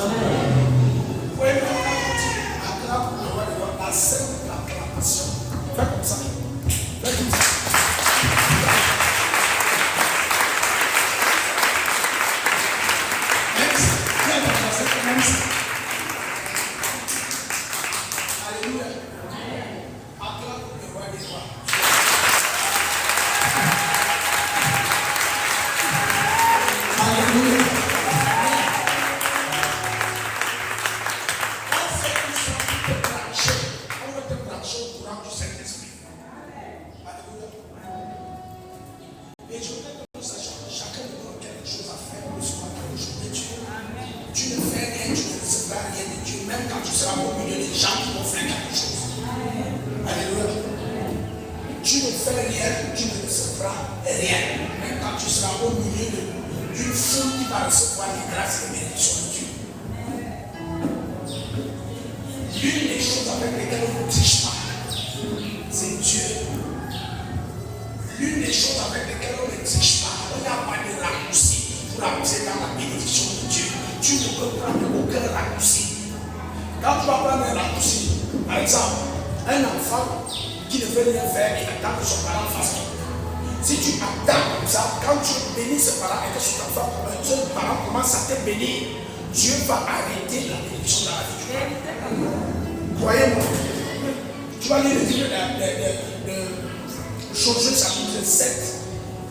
Vous pouvez même acclame le roi des rois, la scène de l'acclamation. Faites comme ça. Faites comme ça. Même ça. Alléluia. Acclame le roi des rois. Alléluia. On va te brancher au courant du Saint-Esprit. Alléluia. Et je voudrais que nous sachions que chacun de nous a quelque chose à faire pour ce matin aujourd'hui. Tu ne fais rien, tu ne recevras rien de Dieu, même quand tu seras au milieu des gens qui vont faire quelque chose. Alléluia. Tu ne fais rien, tu ne recevras rien, même quand tu seras au milieu d'une foule qui va recevoir les grâces et les bénédictions de Dieu. L'une des choses avec lesquelles on ne triche pas, c'est Dieu. L'une des choses avec lesquelles on ne triche pas, on n'a pas de raccourci pour avancer dans la bénédiction de Dieu. Tu ne peux prendre aucun raccourci. Quand tu vas prendre un raccourci, par exemple, un enfant qui ne veut rien faire et attend que son parent fasse tout. Si tu attends comme ça, quand tu bénis ce parent et que cet enfant, ce parent commence à te bénir, Dieu va arrêter la bénédiction dans la vie du parent. Croyez-moi. Tu vas lire le livre de Josué chapitre 7.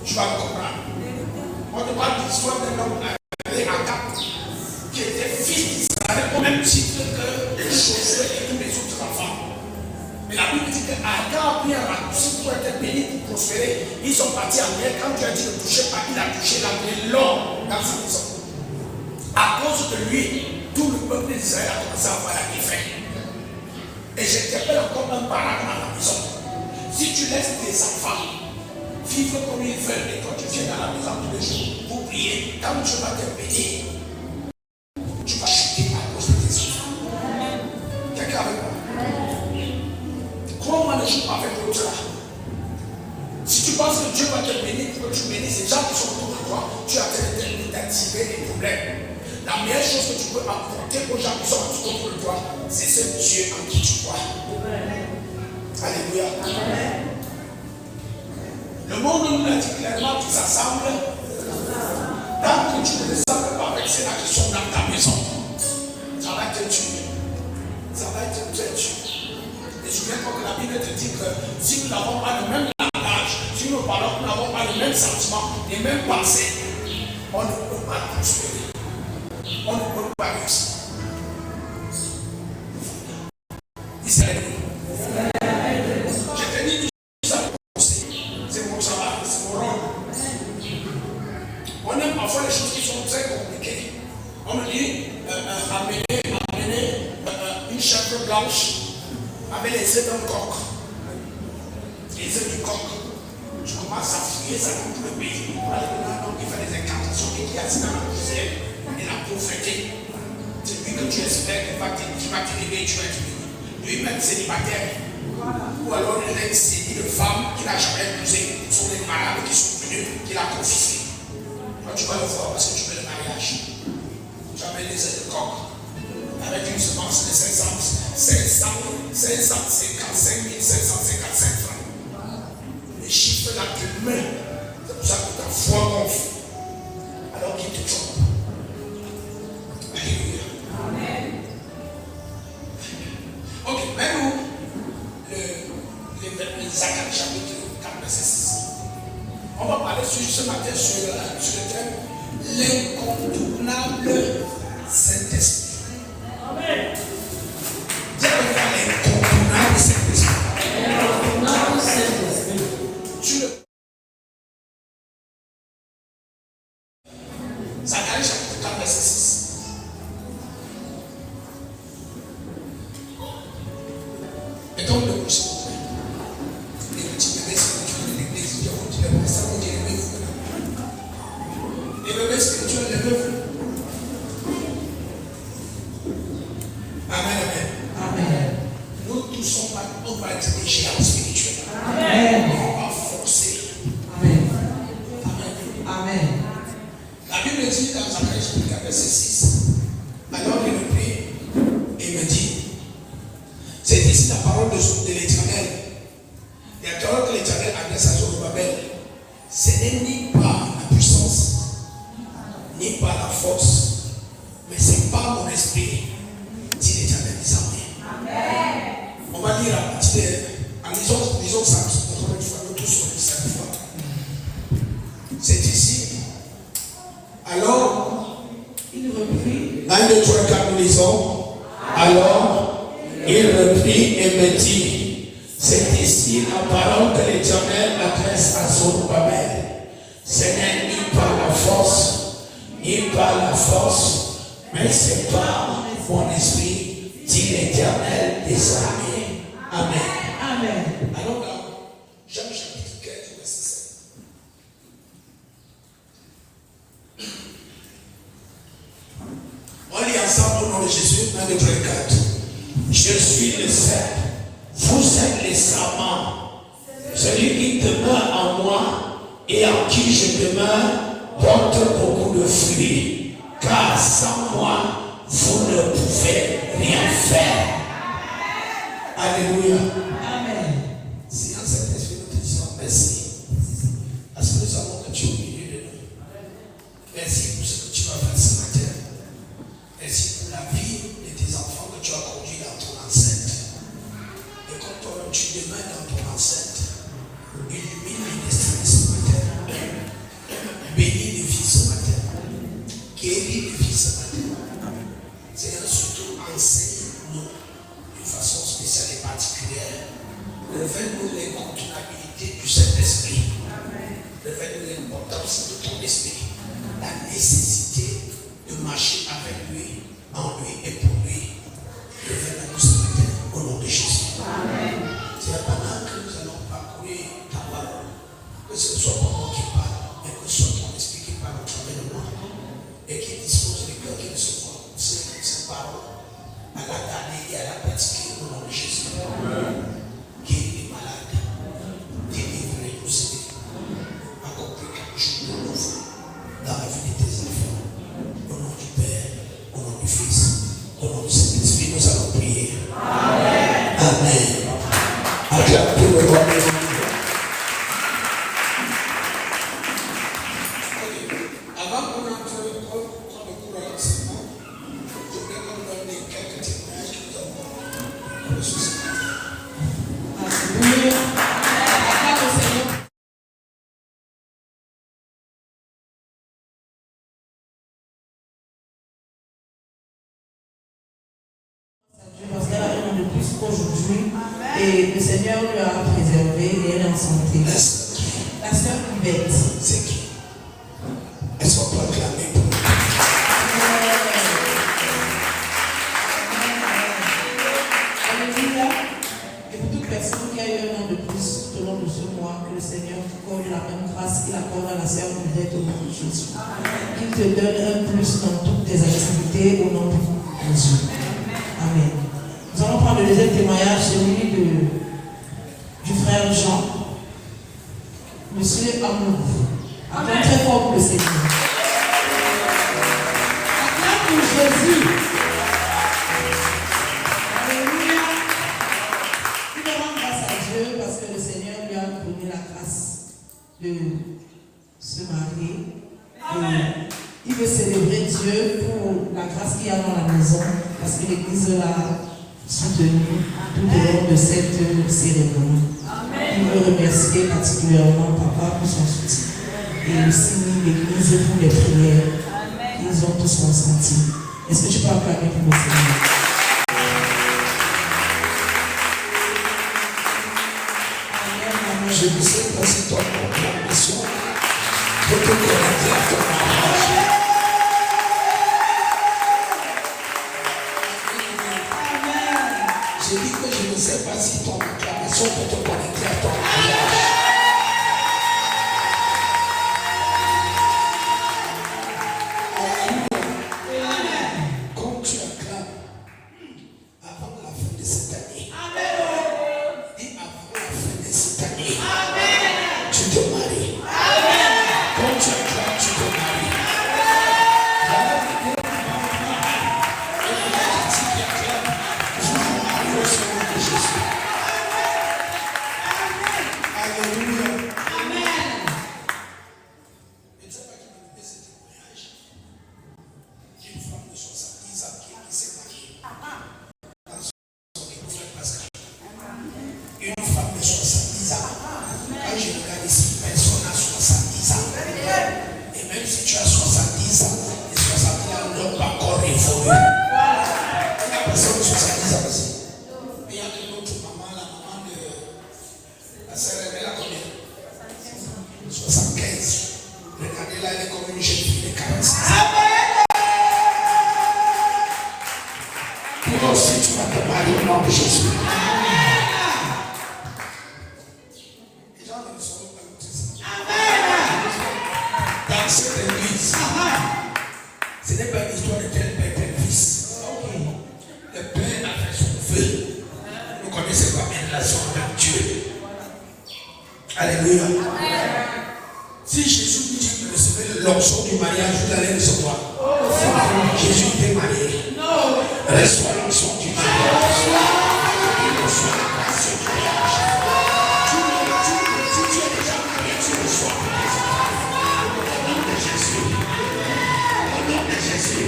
Tu vas le comprendre. On te parle de l'histoire d'un homme appelé Akab, qui était fils d'Israël au même titre que Josué et tous les autres enfants. Mais la Bible dit qu'Akab a pris un raccourci pour être béni, pour prospérer. Ils sont partis en guerre. Quand Dieu a dit ne touchez pas, il a touché l'or dans sa maison. À cause de lui, tout le peuple d'Israël a commencé à avoir la défaite. Et j'interpelle encore un parent dans la maison. Si tu laisses tes enfants vivre comme ils veulent et quand tu viens dans la maison tous les jours pour prier, quand tu vas te bénir, tu vas chuter à cause de tes enfants. Quelqu'un avec moi? Comment ne joue pas avec l'autre là? Si tu penses que Dieu va te bénir pour que tu bénisses les gens qui sont autour de toi, tu as d'attirer des problèmes. La meilleure chose que tu peux apporter aux gens qui sont autour de toi, c'est ce Dieu en qui tu crois. Alléluia. Amen. Le monde nous l'a dit clairement qu'ils s'assemblent. Tant que tu ne les assembles pas avec ceux-là qui sont dans ta maison, ça va te tuer. Ça va te tuer. Et souviens-toi que la Bible te dit que si nous n'avons pas le même langage, si nous parlons, nous n'avons pas le même sentiment, les mêmes pensées, on ne peut pas prospérer. On ne peut pas réussir. Israël. J'ai tenu tout ça pour poster. C'est mon travail, c'est mon rôle. On aime parfois les choses qui sont très compliquées. On me dit amener une chèvre blanche avec les œufs d'un coq. Les œufs du coq. Je commence à fouiller ça dans tout le pays. Pour aller dans un homme qui fait des incantations et qui assiste dans la poussière. Et la pauvreté, c'est lui que tu espères qui va t'aider, tu vas t'aider. Lui-même célibataire. Ou alors il a une série de femmes qu'il n'a jamais épousées. Ce sont des malades qui sont venus, qu'il a confisqués. Toi tu vas le voir parce que tu veux le mariage. Tu amènes les œufs de coq avec une semence de 555 555 francs. Les chiffres là te mettent. C'est pour ça que ta foi gonfle. Alors qu'il te trompe. Alléluia. Amen. Ok, maintenant, les Zacharie chapitre 4, verset 6. On va parler ce matin sur le thème l'incontournable Saint-Esprit. Amen. Dis l'incontournable Saint-Esprit. L'incontournable Saint-Esprit. Zacharie chapitre 4, verset 6. Et donc le bouche, et le petit bébé spirituel de l'église, Dieu vous dit le message, vous dit levez-vous. Et le bébé spirituel, levez-vous. Amen, amen. Amen. Nous tous sommes pas, on va être des géants spirituels. Amen. On va forcer. Amen. Amen. Amen. La Bible dit dans Zacharie chapitre 4, verset 6. Alors il me prie et me dit, c'est ici la parole de l'Éternel. La parole que l'Éternel adresse à Zorobabel, ce n'est ni par la puissance, ni par la force, mais c'est par mon esprit, dit l'Éternel des armées. Amen. On va lire un petit peu, lisons ça, une fois, nous tous on lit 5 fois. C'est ici. Alors, il reprit. 1, 2, 3, 4, nous lisons. Alors, il reprit et me dit, c'est ici la parole que l'Éternel adresse à Zorobabel. Ce n'est ni par la force, mais c'est par mon esprit, dit l'Éternel des armées. Amen. Amen. Alors là, Jean chapitre 15, verset 7. On lit ensemble au nom de Jésus, 1, 2, 3, 4. Je suis le seul, vous êtes les serments. Celui qui demeure en moi et en qui je demeure porte beaucoup de fruits, car sans moi, vous ne pouvez rien faire. Alléluia. Amen. Seigneur, cet esprit, nous te disons merci. Parce que nous savons que tu es au milieu de nous. Merci pour ce que tu vas faire ce matin. Merci pour la vie de tes enfants que tu as conduits dans ton enceinte. Et comme toi-même tu demeures dans ton enceinte, illumine les destinées ce matin. Bénis les vies ce matin. Guéris les vies ce matin. Seigneur, surtout enseigne-nous d'une façon spéciale et particulière. Révèle-nous l'incontournabilité du Saint-Esprit. Révèle-nous l'importance de ton esprit. La nécessité de marcher avec lui, en lui et pour lui. Révèle-nous ce matin au nom de Jésus. Amen. C'est pendant que nous allons parcourir ta parole, que ce ne soit pas moi qui parle, mais que ce soit ton esprit qui parle au travers de moi et qui dispose les cœurs qui recevront ces paroles à la garder et à la pratiquer au nom de Jésus. Amen. Guéris les malades, délivre les possédés, accomplis quelque chose de nouveau dans la vie de tes enfants. Au nom du Père, au nom du Fils, au nom du Saint-Esprit, nous allons prier. Amen. Amen. Acclamez le roi des hommes. Avant qu'on entre le cours à l'enseignement, je voudrais qu'on donne quelques témoignages que nous avons reçus ce matin. Alléluia. Acclame le Seigneur. Parce qu'elle a un an de plus qu'aujourd'hui et le Seigneur lui a préservé et elle est en santé. La sœur Yvette. C'est qui? Est-ce qu'on peut acclamer pour nous? Alléluia. Et pour toute personne qui a eu un an de plus tout au long de ce mois, que le Seigneur t'accorde la même grâce qu'il accorde à la sœur Yvette au nom de Jésus. Qu'il te donne un plus dans toutes tes activités au nom de Jésus. Amen. Nous allons prendre le deuxième témoignage, celui du frère Jean. Monsieur Amour. Acclame très fort pour le Seigneur. Acclame pour Jésus. Alléluia. Il rend grâce à Dieu parce que le Seigneur lui a donné la grâce de se marier. Et il veut célébrer Dieu pour la grâce qu'il y a dans la maison parce que l'Église l'a soutenu tout au long de cette cérémonie. Il veut remercier particulièrement Papa pour son soutien et aussi l'Église pour les prières qu'ils ont tous consenti. Est-ce que tu peux acclamer pour le Seigneur? Je ne sais pas si toi ton mission peut te connecter à ton mariage. J'ai dit que je ne sais pas si ton acclamation peut te connecter à ton mariage. Quand tu acclames avant la fin de cette année, et avant la fin de cette année, tu te maries. Quand tu acclames, tu te maries. aussi tu vas te marier au nom de Jésus. Les gens ne sont pas notices. Dans cette église, ce n'est pas une histoire de tel père, tel fils. Le père a fait son feu. Vous connaissez pas bien la relation avec Dieu. Alléluia. Si Jésus dit que tu recevais l'onction du mariage, vous allez recevoir. Jésus t'est marié. Reçois l'onction du mariage. Reçois la grâce du mariage. Tu es déjà marié, tu reçois. Au nom de Jésus. Au nom de Jésus.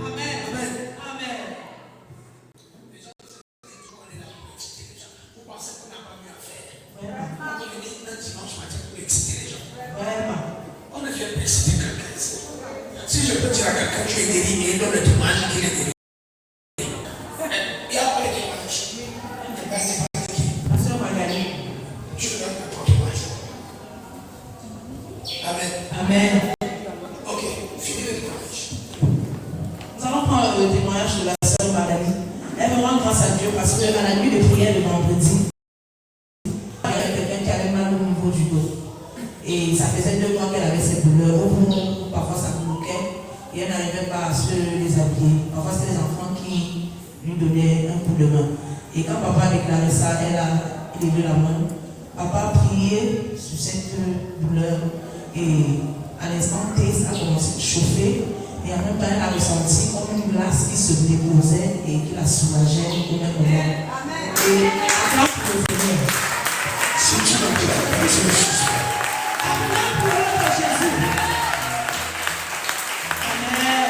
Amen. Amen. Amen. Vous pensez qu'on n'a pas mieux à faire? On est un dimanche matin pour exciter les gens. On ne vient pas exciter quelqu'un ici. Si je peux dire à quelqu'un que tu es guéri et donne le témoignage qu'il est guéri. Il n'y a pas de témoignage. Il n'y a pas de témoignage. Je te donne ton témoignage. Amen. Amen. Ok, finis le témoignage. Nous allons prendre le témoignage de la sœur Magali. Elle me rend grâce à Dieu parce qu'à la nuit de prière de vendredi, il y avait quelqu'un qui avait mal au niveau du dos. Et ça faisait 2 mois qu'elle avait cette douleur. Au bout, parfois ça bloquait et elle n'arrivait pas à se déshabiller. Parfois c'était les enfants qui lui donnaient un coup de main. Et quand papa a déclaré ça, elle a levé la main. Papa a prié sur cette douleur et à l'instant T, ça a commencé à chauffer. Et en même temps, elle a ressenti comme une glace qui se déposait et qui la soulageait au même moment. Et acclame pour le Seigneur. Si tu n'as pas la grâce de Jésus. Acclame pour le Jésus. Amen.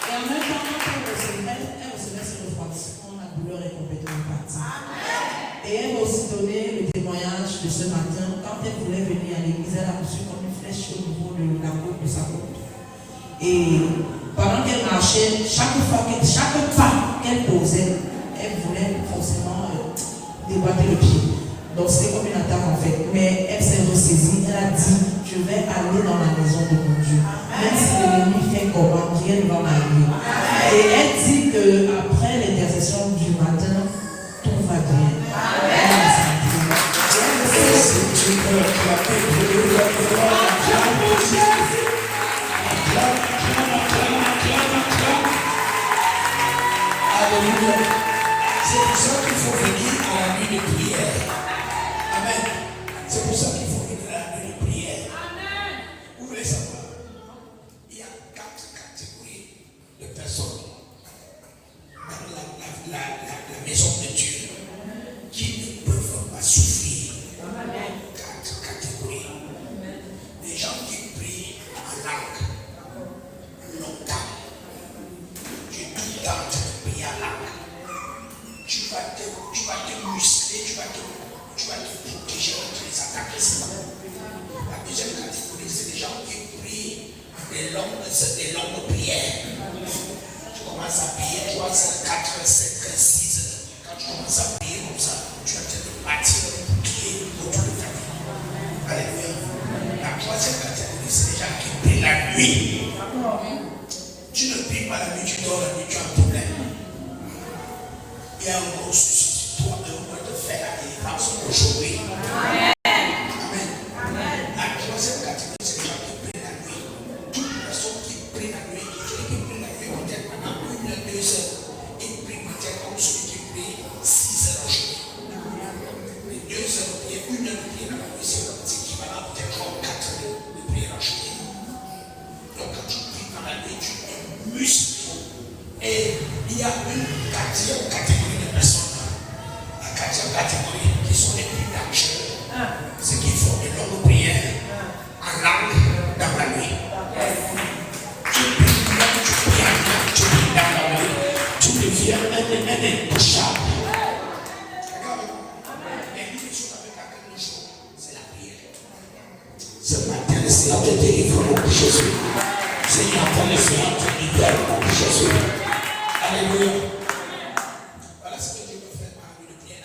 Et en même temps, quand elle recevait ce refroidissement, la douleur est complètement partie. Et elle m'a aussi donné le témoignage de ce matin. Quand elle voulait venir à l'église, elle a reçu comme une flèche au niveau de la côte de sa côte. Et pendant qu'elle marchait, chaque pas qu'elle posait, elle voulait forcément déboîter le pied. Donc c'était comme une attaque en fait. Mais elle s'est ressaisie, elle a dit, je vais aller dans la maison de mon Dieu. Même si l'ennemi fait comment, rien ne va m'arriver. Et elle dit qu'après l'intercession du matin, tout va bien. Elle a senti. Alléluia. C'est pour ça qu'il faut venir à la nuit de prière. Amen. C'est pour ça qu'il faut venir à la nuit de prière. Amen. Vous voulez savoir? Il y a 4 catégories de personnes dans la maison de Dieu qui ne peuvent pas souffrir. 4 catégories. Des gens qui prient en langue longtemps. Tu prier à langue. Tu vas te muscler, tu vas te protéger contre les attaques. La deuxième catégorie, c'est des gens qui prient des longues prières. Tu commences à prier 3 heures, 4 heures, 5 heures, 6 heures. Quand tu commences à prier comme ça, tu vas te bâtir un bouclier autour de ta vie. Alléluia. La troisième catégorie, c'est des gens qui prient la nuit. Tu ne pries pas la nuit, tu dors la nuit, tu as un problème. Il y a un gros souci sur toi, un mois de faire la délivrance aujourd'hui. Amen. Amen. La troisième catégorie, c'est les gens qui prient la nuit. Toute personne qui prie la nuit, celui qui prie la nuit peut-être pendant 1 heure, 2 heures, il prie peut-être comme celui qui prie 6 heures aujourd'hui. Mais 2 heures de prière, 1 heure de prière dans la nuit, c'est équivalent peut-être comme 4 heures de prière en journée. Donc quand tu pries dans la nuit, tu muscle. Et il y a une 4e catégorie de personnes. La 4e catégorie qui sont les plus dangereux. Ceux qui font des longues prières en langue dans la nuit. Tu pries en langue, tu pries dans la nuit. Tu deviens un intouchable. Et une chose avec laquelle nous jouons, c'est la prière. Ce matin, le Seigneur te délivre au nom de Jésus. Seigneur, le Seigneur te libère au nom de Jésus. Alléluia. Voilà ce que Dieu veut faire par la nuit de prière.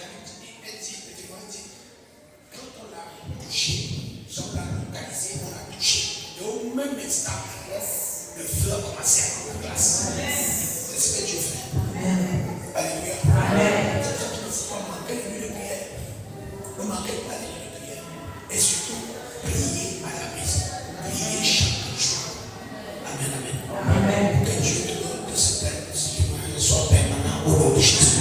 Elle dit, quand on l'a touché, on l'a localisé, on l'a touché. Et au même instant, le feu a commencé à prendre place. C'est ce que Dieu fait. Alléluia. C'est ça qu'il ne faut pas manquer de nuit de prière. Ne manquez pas de nuit de prière. Et surtout, priez à la maison. Priez chaque jour. Amen, amen. Que Dieu te donne de ce témoignage soit permanent au nom de Jésus.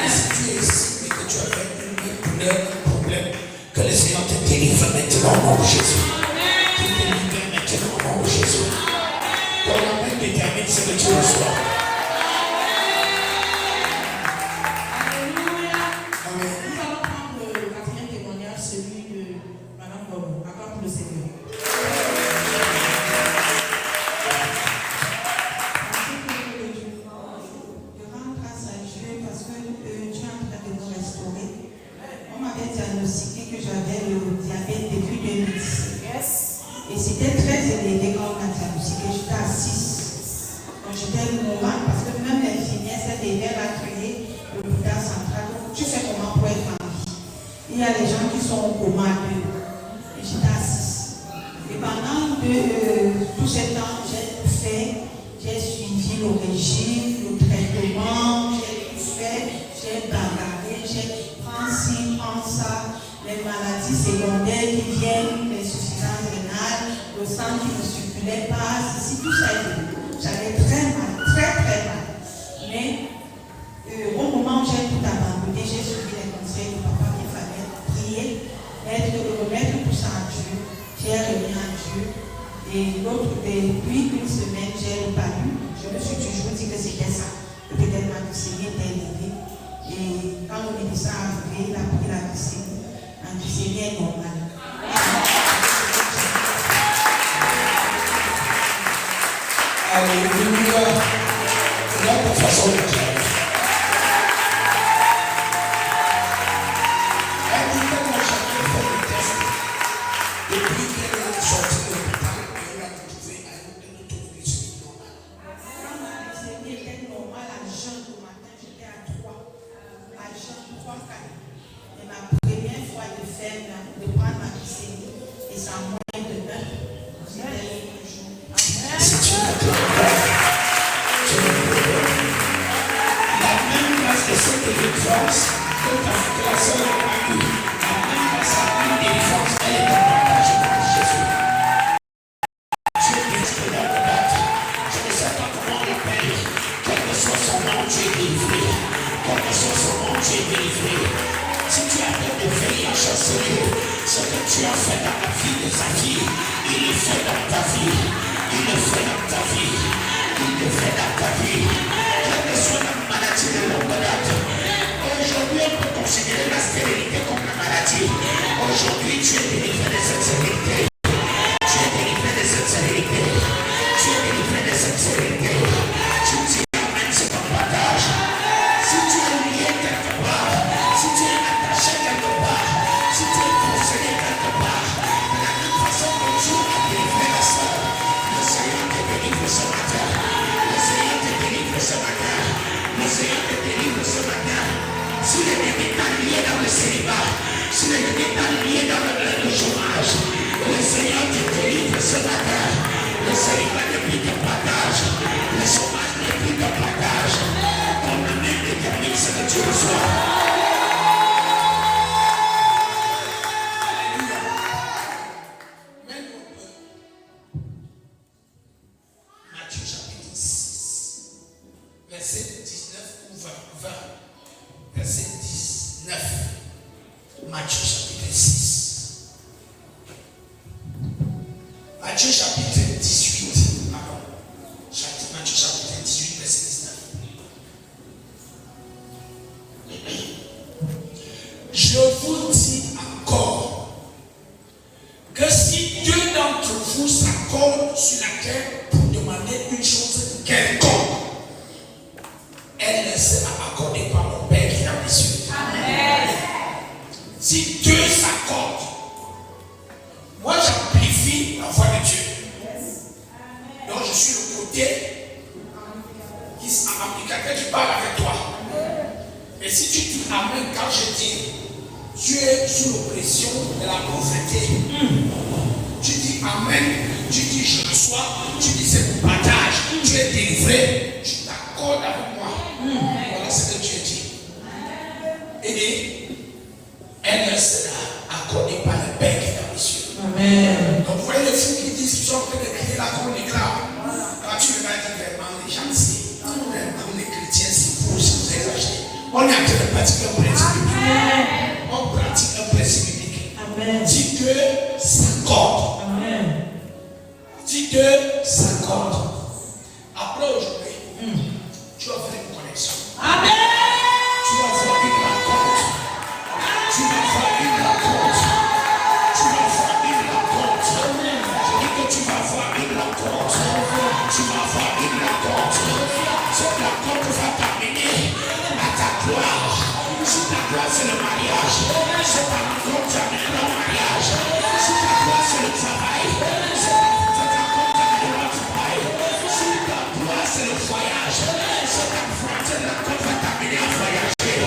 Et si tu es ici et que tu as fait une douleur, un problème, que le Seigneur te délivre maintenant au nom de Jésus. Qu'il te délivre maintenant au nom de Jésus. Ton amen détermine ce que tu reçois. Et c'était très élevé quand on a diagnostiqué. J'étais à 6. Donc j'étais normale parce que même l'infirmière s'est levée, elle a crié l'hôpital central. Donc tu fais comment pour être en vie? Il y a des gens qui sont au coma à 2. Et j'étais à 6. Et pendant tout ce temps, j'ai suivi le régime, le traitement, j'ai tout fait, j'ai bagarré, j'ai prends ci, prends ça, les maladies secondaires qui viennent, les insuffisances rénales, le sang qui ne circulait pas, ceci, tout ça. J'avais très mal, très mal. Mais au moment où j'ai tout abandonné, j'ai suivi les conseils de papa qu'il fallait prier, remettre tout ça à Dieu. J'ai remis à Dieu. Et depuis une semaine, j'ai reparu. Je me suis toujours dit que c'était ça. Peut-être ma glycémie était élevée. Et quand le médecin est arrivé, il a pris la glycémie. La glycémie est normale. Alléluia. C'est la façon de dire. Elle dit que moi j'avais fait le test. Depuis qu'elle est sortie de l'hôpital, elle a trouvé un autoglycémie normale. Quand ma glycémie était normale, à jeun au matin, j'étais à 3. À jeun, 3, 4. Et ma première fois de prendre ma glycémie, et ça a moins de 1. C'était le jour. Si tu ne te la même grâce de cette délivrance que la sœur a eue, la même grâce à une délivrance, elle est en partage avec Jésus. Tu es disponible à battre. Je ne sais pas comment le payer. Quel que soit son nom, tu es délivré. Quel que soit son nom, tu es délivré. Si tu as peur de veiller en chanceler, ce que tu as fait dans la vie de sa fille, il le fait dans ta vie. Il le fait dans ta vie. Il le fait dans ta vie. Quelle que soit la maladie de longue date. Aujourd'hui, on peut considérer la stérilité comme la maladie. Aujourd'hui, tu es délivré de cette stérilité. Tu es délivré de cette stérilité. Tu es délivré de cette stérilité. Tu dis amen, c'est ton partage. Si tu es lié quelque part, si tu es attaché quelque part, si tu es possédé quelque part, de la même façon que Dieu a délivré la sœur, le Seigneur te délivre ce matin. Le Seigneur te délivre ce matin. Le Seigneur te délivre ce matin. Si l'ennemi t'a lié dans le célibat, si l'ennemi t'a lié dans le chômage, le Seigneur te délivre ce matin. Le célibat n'est plus de partage. Le chômage n'est plus de partage. Ton amen détermine ce que tu reçois. Matthieu chapitre 6, verset 19 ou 20. Verset 19. Matthieu chapitre 6. Matthieu chapitre 18. Pardon. Matthieu chapitre 18, verset 19. Je vous dis encore que si deux d'entre vous s'accordent sur la terre pour demander une chose quelconque, elle ne sera accordée par mon Père qui est dans les cieux. Amen. Si Dieu s'accorde, moi j'amplifie la voix de Dieu. Donc je suis le côté qui amplificateur qui parle avec toi. Et si tu dis amen quand je dis, tu es sous l'oppression de la pauvreté. Tu dis amen, tu dis je reçois, tu dis c'est bon. vrai, tu t'accordes avec moi. Voilà ce que Dieu dit. Et elle sera accordée par le Père qui est dans les cieux. Amen. Donc vous voyez les fous qui disent qu'ils sont en train de crier là comme des graves. Quand tu regardes vraiment les gens, c'est comme les chrétiens, c'est faux, c'est exagéré. On est en train de pratiquer un principe biblique. On pratique un principe biblique. Amen. Dis que s'accorde. Amen. Dis que s'accorde. Après aujourd'hui, tu vas faire une connexion. Amen. Tu vas faire une rencontre. Tu vas faire une rencontre. Tu vas faire une rencontre. Je dis que tu vas faire une rencontre. Tu vas faire une rencontre. Cette rencontre va t'amener à ta gloire. Si ta gloire c'est le mariage, c'est ta rencontre qui amène au mariage. Si ta gloire c'est le travail, c'est ta rencontre qui amène au travail. Si ta gloire c'est le voyage, c'est ta rencontre qui va t'amener à voyager.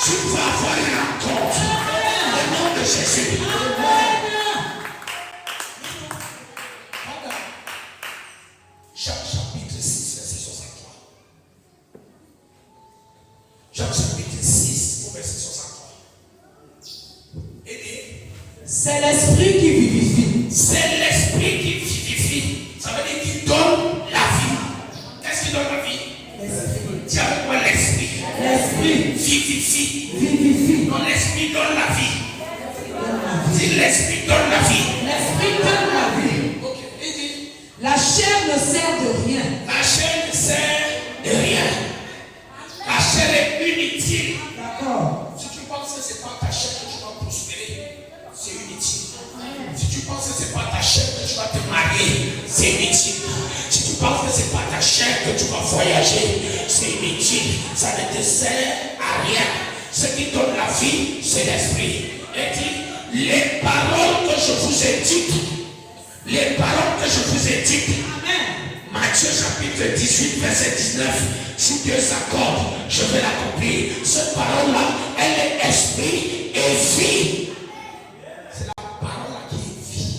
Tu vas avoir une rencontre. Au nom de Jésus. Jacques chapitre 6, verset 63. Jacques chapitre 6, verset 63. Et C'est l'esprit qui vivifie. c'est l'esprit qui vivifie. Ça veut dire qu'il donne la vie. Qu'est-ce qui donne la vie? L'esprit. Dis avec moi l'esprit. L'esprit Vivifie. vivifie. Non, l'esprit donne la vie. Donne la vie. Dis l'esprit donne la vie. L'esprit donne la vie. Ok. Il dit, La chair ne sert de rien. la chair ne sert de rien. La chair est inutile. D'accord. Si tu penses que c'est pas ta chair que tu vas prospérer, c'est inutile. Si tu penses que c'est pas ta chair que tu vas te marier, c'est inutile. Si tu penses que c'est pas ta chair que tu vas voyager, c'est inutile. Ça ne te sert à rien. Ce qui donne la vie, c'est l'esprit. Et dit, les paroles que je vous ai dites, les paroles que je vous ai dites, Matthieu chapitre 18, verset 19, si Dieu s'accorde, je vais l'accomplir. Cette parole-là, elle est esprit et vie. C'est la parole qui est vie.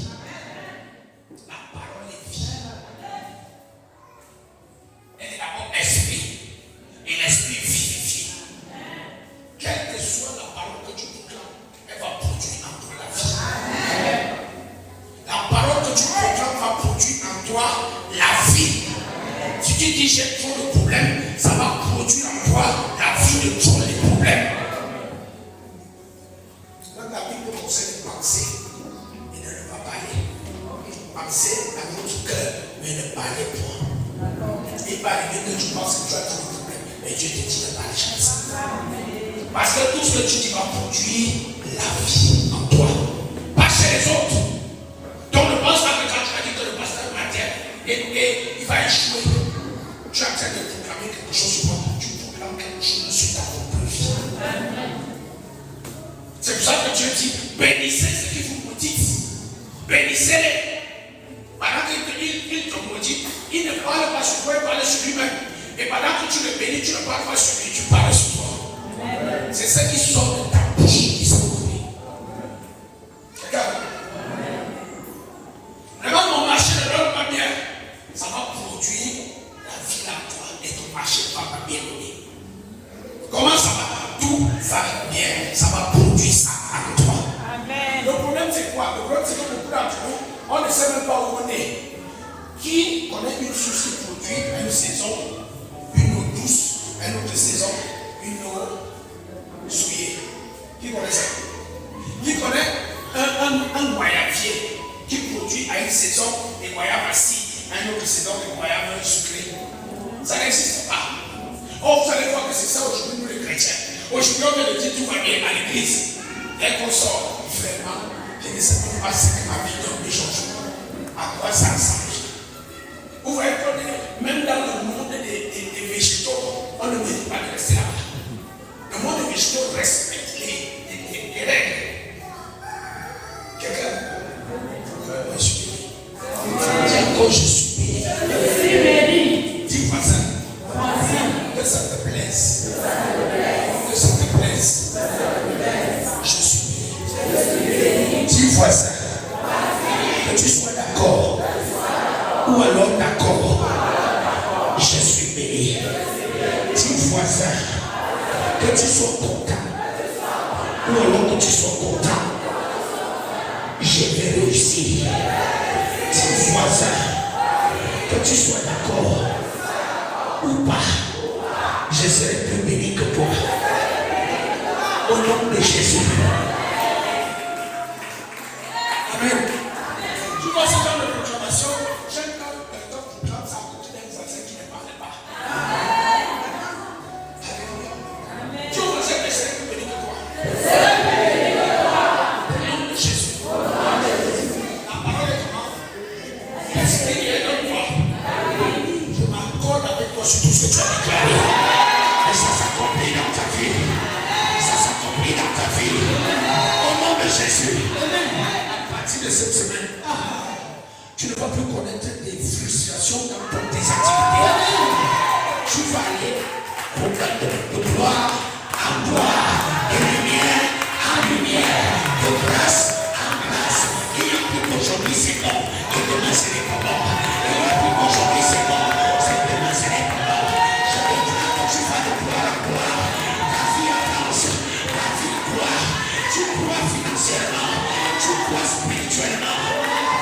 La parole est vie. Elle est d'abord esprit. Et l'esprit vivifie. Quelle que soit la parole que tu proclames, elle va produire en toi la vie. La parole que tu proclames va produire en toi la vie. Si tu dis j'ai trop de problèmes, ça va produire en toi la vie de trop de problèmes. Quand la Bible conseille de penser et de ne pas parler. Penser dans notre cœur, mais ne parlez point. Il va arriver que tu penses que tu as trop de problèmes, mais Dieu te dit de pas les chances. Parce que tout ce que tu dis va produire la vie en toi, pas chez les autres. Donc ne pense pas que quand tu as dit que le pasteur Mathieu et il va échouer, tu es en train de proclamer quelque chose sur moi, tu proclames quelque chose sur ta propre vie. C'est pour ça que Dieu dit, bénissez ceux qui vous maudissent, bénissez-les. Pendant qu'il te maudit, il ne parle pas sur toi, il parle sur lui-même. Et pendant que tu le bénis, tu ne parles pas sur lui, tu parles sur toi. C'est ce qui sort de ta bouche qui s'en connaît. Regarde. Regarde mon marché ne donne pas bien. Ça va produire la vie en toi et ton marché ne va pas bien donner. Comment ça va? Tout va bien. Ça va produire ça en toi. Amen. Le problème c'est quoi? Le problème c'est que beaucoup d'entre nous, on ne sait même pas où on est. Qui connaît une source qui produit à une saison, une eau douce, à une autre saison, une eau souillée? Qui connaît ça? Qui connaît un goyavier qui produit à une saison des goyaves assis, à une autre saison des goyaves sucrés? Ça n'existe pas. Oh, vous allez voir que c'est ça aujourd'hui, nous les chrétiens. Aujourd'hui, on vient de dire tout va bien à l'église. Dès qu'on sort, vraiment, je ne sais pas ce que ma vie donne des changements. À quoi ça ressemble? Vous voyez, même dans le monde des végétaux, on ne mérite pas de rester là-bas. Le monde des végétaux respecte les règles. Quelqu'un? Je suis béni. Dis encore, je suis béni. Dis voisin. Que ça te plaise. Que ça te plaise. Je suis béni. Dis voisin. Que tu sois d'accord. Ou alors d'accord. tu sois d'accord ou pas, je serai plus béni que toi. Au nom de Jésus. Amen. Tu vois ce genre de proclamation, j'aime quand quelqu'un proclame ça à côté d'un voisin qui ne parlait pas. Tu vois, je serai plus béni que toi. Au nom de Jésus. La parole est comment? Est-ce qu'il y a un droit? Je m'accorde avec toi sur tout ce que tu as déclaré. Et ça s'accomplit dans ta vie. Ça s'accomplit dans ta vie. Au nom de Jésus. À partir de cette semaine, tu ne vas plus connaître des frustrations dans toutes tes activités. Tu vas aller de gloire en gloire, de lumière en lumière, de grâce en grâce. Il n'y a plus qu'aujourd'hui c'est bon, et demain ce n'est pas bon. Il n'y a plus qu'aujourd'hui c'est bon, c'est demain ce n'est pas bon. Je déclare que tu vas de gloire en gloire. Ta vie avance, ta vie croit. Tu crois financièrement, tu crois spirituellement,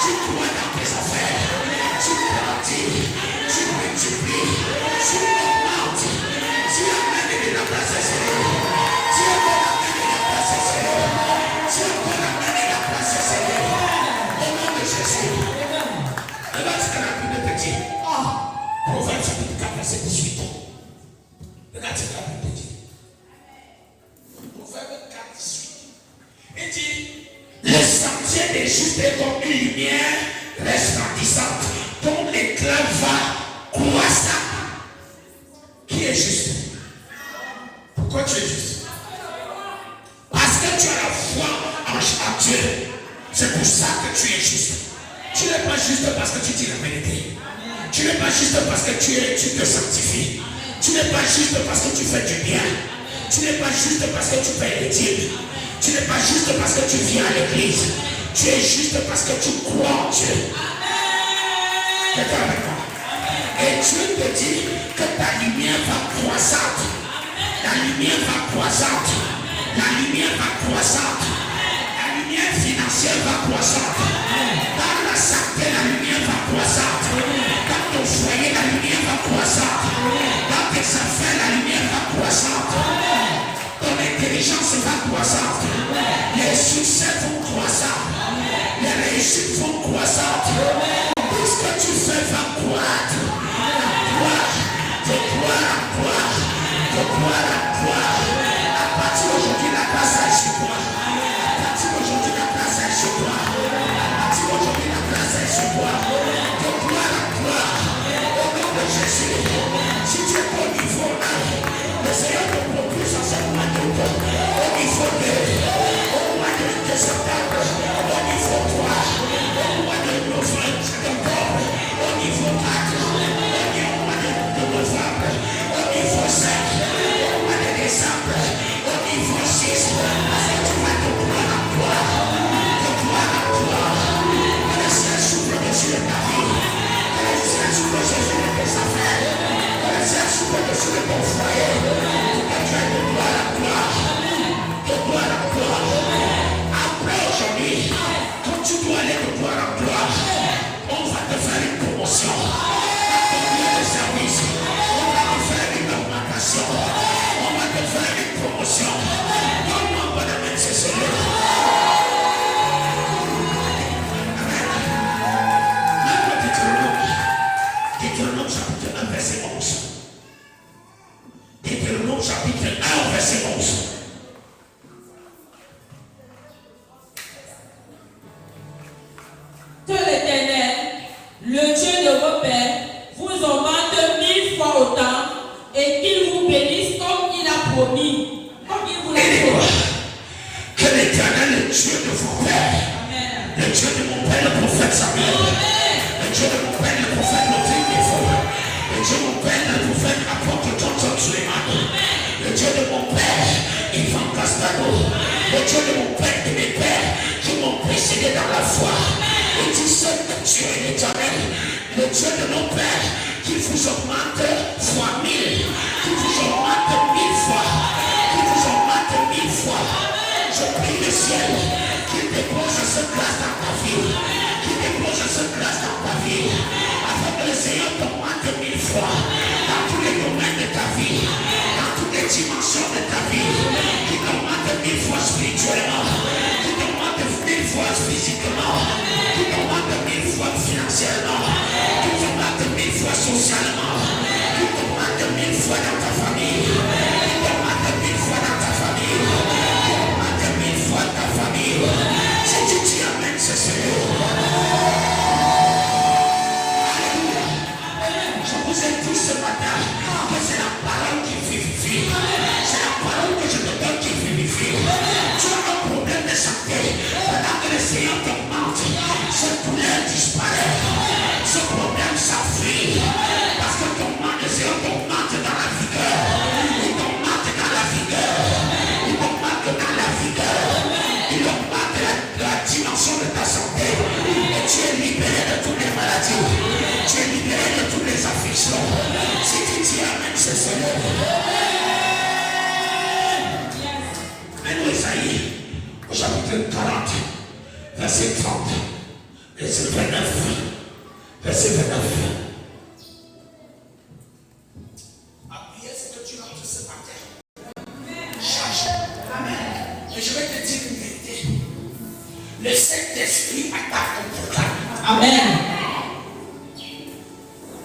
tu crois dans tes affaires, tu grandis, tu multiplies, tu augmentes, tu amènes de la place à zéro, tu amènes de la place à zéro, tu amènes de la place à zéro. Au nom de Jésus. Regarde ce qu'on a pu de petit. Proverbe chapitre 4, verset 18. Regarde ce qu'on a pu de petit. Proverbe 4, 18. Il dit, le sentier des justes est comme une lumière resplendissante dont l'éclat va croissant. Qui est juste? Pourquoi tu es juste? Parce que tu as la foi en Dieu. C'est pour ça que tu es juste. Tu n'es pas juste parce que tu dis la vérité. Tu n'es pas juste parce que tu te sanctifies. Tu n'es pas juste parce que tu fais du bien. Tu n'es pas juste parce que tu payes les dîmes. Tu n'es pas juste parce que tu viens à l'église. Tu es juste parce que tu crois en Dieu. Quelqu'un avec moi. Et Dieu te dit que ta lumière va croissante. La lumière va croissante. La lumière va croissante. La lumière financière va croissante. Dans la santé, la lumière va croissante. Dans ton foyer, la lumière va croissante. Dans tes affaires, la lumière va croissante. Ton intelligence va croissante. Les succès vont croissant. Les réussites vont croissant. Tout ce que tu fais va croître. De gloire en gloire. De gloire en gloire. À partir d'aujourd'hui, la grâce est chez toi. À partir d'aujourd'hui, la grâce est chez toi. À partir d'aujourd'hui, la grâce est chez toi. De gloire en gloire. Au nom de Jésus. Si tu es au niveau 1, le Seigneur te propose en ce mois d'octobre. Au niveau 2, au mois de septembre. Au niveau 3, au mois de novembre. Au niveau 4, au mois de novembre. Au niveau 5, au mois de décembre. Au niveau 6, tu vas de gloire en gloire. De gloire en gloire. Que le ciel s'ouvre dessus de ta vie. Que le ciel s'ouvre dessus de tes affaires. Que le ciel s'ouvre dessus de ton foyer. Que tu aies de gloire en gloire. De gloire en gloire. Après aujourd'hui, quand tu dois aller de gloire en gloire, on va te faire une promotion. Dans ton lieu de service, on va te faire une augmentation. On va te faire une promotion. Donne-moi un bon amen, c'est celui. Deutéronome chapitre 1, verset 11. Deutéronome chapitre 1, verset 11. Que l'Éternel, le Dieu de vos pères, vous augmente 1000 fois autant et qu'il vous bénisse comme il a promis. Comme il vous l'a promis. Que l'Éternel, le Dieu de vos pères, le Dieu de mon père, le prophète Samuel, le Dieu de mon père, le prophète Lothar Néfo, le Dieu de mon père, le prophète apôtre Johnson Suleiman, le Dieu de mon père, Ivan Castano, le Dieu de mon père, de mes pères, qui m'ont précédé dans la foi. Et dit seul que Dieu est l'Éternel, le Dieu de nos pères, qui vous augmente fois 1000, qui vous augmente 1000 fois, qui vous augmente 1000 fois. Je prie le ciel qu'il dépose cette grâce dans ta vie, qu'il dépose cette grâce dans ta vie, afin que le Seigneur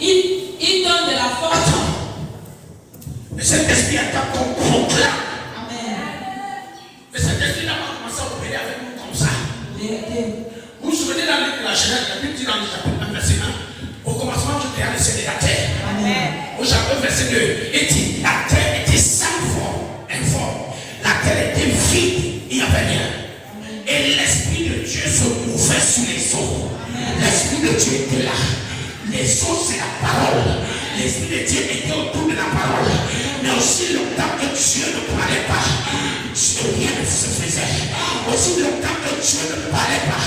Il donne de la force. Le Saint-Esprit attend qu'on proclame. Amen. Le Saint-Esprit n'a pas commencé à opérer avec nous comme ça. Vous vous souvenez dans le livre de la Genèse, la Bible dit dans le chapitre 1, verset 1, au commencement, Dieu créa le ciel et la terre. Amen. Au chapitre verset 2, il dit la terre était sans forme, informe. La terre était vide, il n'y avait rien. Et l'Esprit de Dieu se mouvait sur les eaux. L'Esprit de Dieu était là. Les eaux, c'est la parole. L'Esprit de Dieu était autour de la parole. Mais aussi longtemps que Dieu ne parlait pas, rien ne se faisait. Aussi longtemps que Dieu ne parlait pas,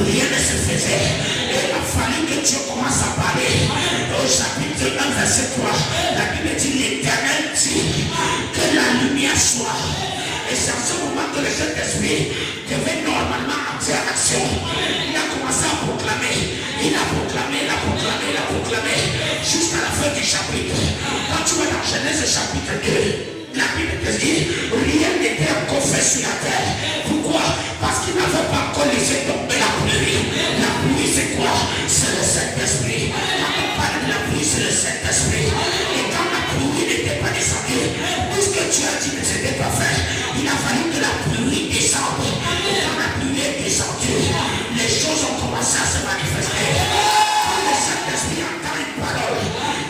rien ne se faisait. Et il a fallu que Dieu commence à parler. Au chapitre 1, verset 3, la Bible dit l'Éternel dit que la lumière soit. Et c'est en ce moment que le Saint-Esprit devait normalement entrer en action. Il a commencé à proclamer. Il a proclamé, jusqu'à la fin du chapitre. Quand tu vas dans Genèse chapitre 2, la Bible te dit, rien n'était encore fait sur la terre. Pourquoi? Parce qu'il n'avait pas encore laissé tomber la pluie. La pluie c'est quoi? C'est le Saint-Esprit. Quand on parle de la pluie, c'est le Saint-Esprit. Et quand la pluie n'était pas descendue, puisque Dieu a dit que ce n'était pas fait, il a fallu que la pluie descende. Et quand la pluie est descendue, les choses ont commencé à se manifester. Quand le Saint-Esprit entend une parole,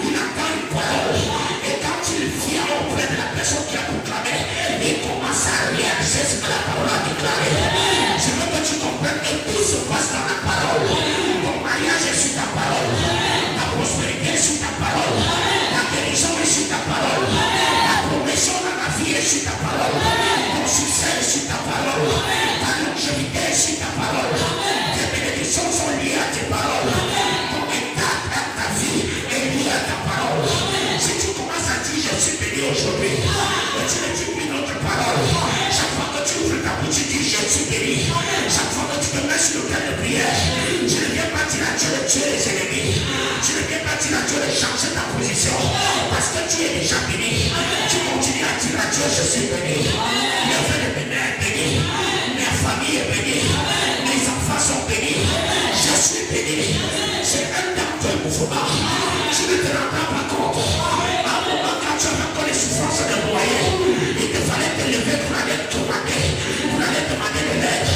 il entend une parole. Et quand il vient auprès de la personne qui a proclamé, il commence à réaliser ce que la parole a déclaré. Je veux que tu comprennes que tout se passe dans la parole. Ton mariage est sur ta parole. Ta prospérité est sur ta parole. La guérison est sur ta parole. La progression dans la vie est sur ta parole. Ton succès est sur ta parole. Ta longévité est sur ta parole. Tes bénédictions sont liées à tes paroles. Ton état à ta vie est lié à ta parole. Si tu commences à dire je suis béni aujourd'hui, et tu ne dis plus notre parole, chaque fois que tu ouvres ta bouche, tu dis je suis béni. Chaque fois que tu te mets sur le plan de prière, tu ne viens pas dire à Dieu de tuer les ennemis. Tu ne viens pas dire à Dieu de changer ta position. Parce que tu es déjà béni. Tu continues à dire à Dieu je suis béni. Mes frères et mes bénis. Ma famille est bénie. Mes enfants sont bénis. Je suis béni. C'est un temps de mouvement. Tu ne te rendras pas compte. À un moment quand tu as encore les souffrances de noyer, il te fallait te lever pour aller demander de l'aide.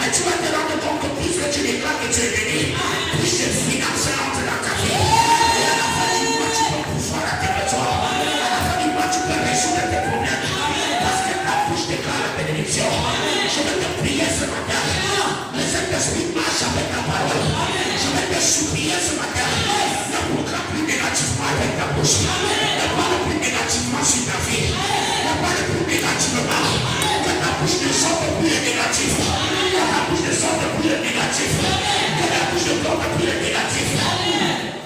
Mais tu vas te rendre compte que plus que tu déclares que tu es béni, plus les finances entrent dans ta vie. Et à la fin du mois, tu peux pouvoir à tes besoins. À la fin du mois, tu peux résoudre tes problèmes. Parce que ta bouche déclare la bénédiction. Je vais te prier ce matin. Le Saint-Esprit marche avec ta parole. Je vais te supplier ce matin. Ne proclame plus négativement avec ta bouche. Ne parle plus négativement sur ta vie. Ne parle plus négativement. Que ta bouche ne sorte plus le négatif. Que ta bouche ne sorte plus le négatif. Que ta bouche ne sorte plus le négatif.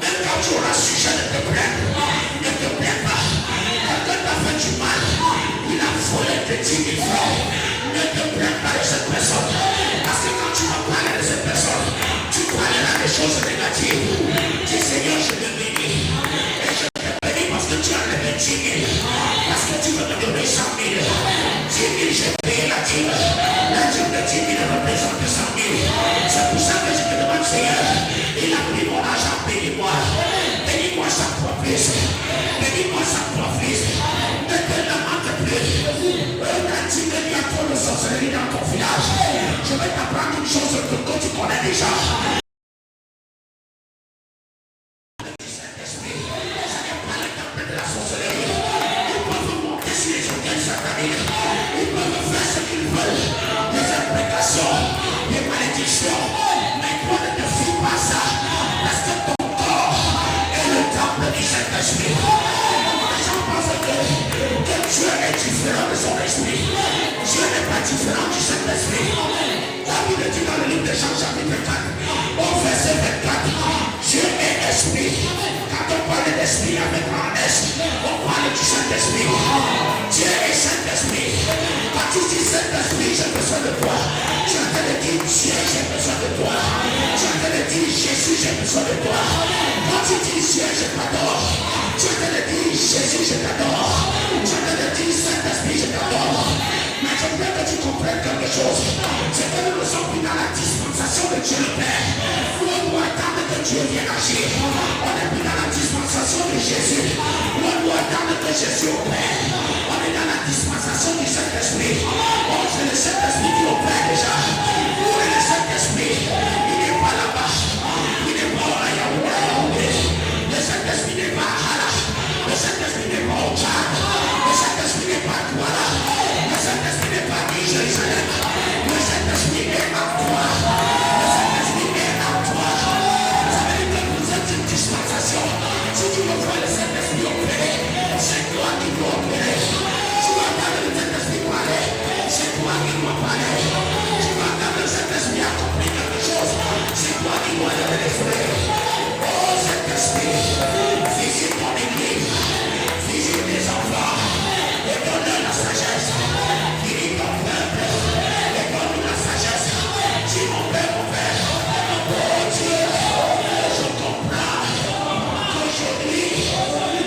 Même quand tu auras sujet de te plaindre, ne te plains pas. Quelqu'un t'a fait du mal. Il a volé tes 10 000 francs. Ne te plains pas de cette personne. Parce que quand tu vas parler de cette personne, tu parleras des choses négatives. Dis Seigneur, je te bénis. Et je te bénis parce que tu as levé 10 000. Parce que tu veux me donner 100 000. 10 000, j'ai payé la dîme. La dîme de 10 000 représente 100 000. C'est pour ça que je te demande, Seigneur, il a pris mon argent, bénis-moi. Bénis-moi 100 fois plus. Bénis-moi 100 fois plus. Ne te lamente plus. Quand tu me dis à trop de sorcellerie dans ton village, je vais t'apprendre une chose que tu connais déjà. Dieu vient agir. On n'est plus dans la dispensation Jésus. On doit attendre que Jésus opère. On est dans la dispensation du Saint-Esprit. Oh, c'est le Saint-Esprit qui opère déjà. Où est le Saint-Esprit? Il n'est pas là-bas. Il n'est pas à Yaoundé. Le Saint-Esprit n'est pas à Hala. Le Saint-Esprit n'est pas au Tchad. Le Saint-Esprit n'est pas à Douala. Le Saint-Esprit n'est pas à Jérusalem. Le Saint-Esprit est à toi. Le Saint-Esprit est à toi. Ça veut dire que vous êtes une dispensation. Si tu veux voir le Saint-Esprit opérer, c'est toi qui dois opérer. Tu vas entendre le Saint-Esprit parler, c'est toi qui dois parler. Tu vas entendre le Saint-Esprit accomplir quelque chose, c'est toi qui dois le délivrer. Oh Saint-Esprit, visite ton église, visite tes enfants, et donne-leur la sagesse. Dirige ton peuple, et donne-nous la sagesse. Si mon père, oh Dieu, je comprends qu'aujourd'hui,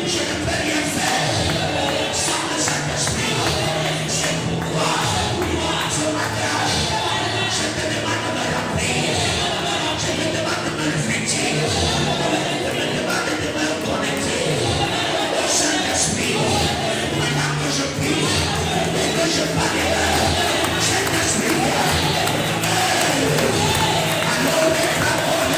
je ne peux rien faire sans le Saint-Esprit. C'est pourquoi ce matin, je te demande de me remplir. Je te demande de me réfléchir. Je te demande de me connecter au Saint-Esprit. Maintenant que je prie et que je parle, Saint-Esprit, alors les paroles,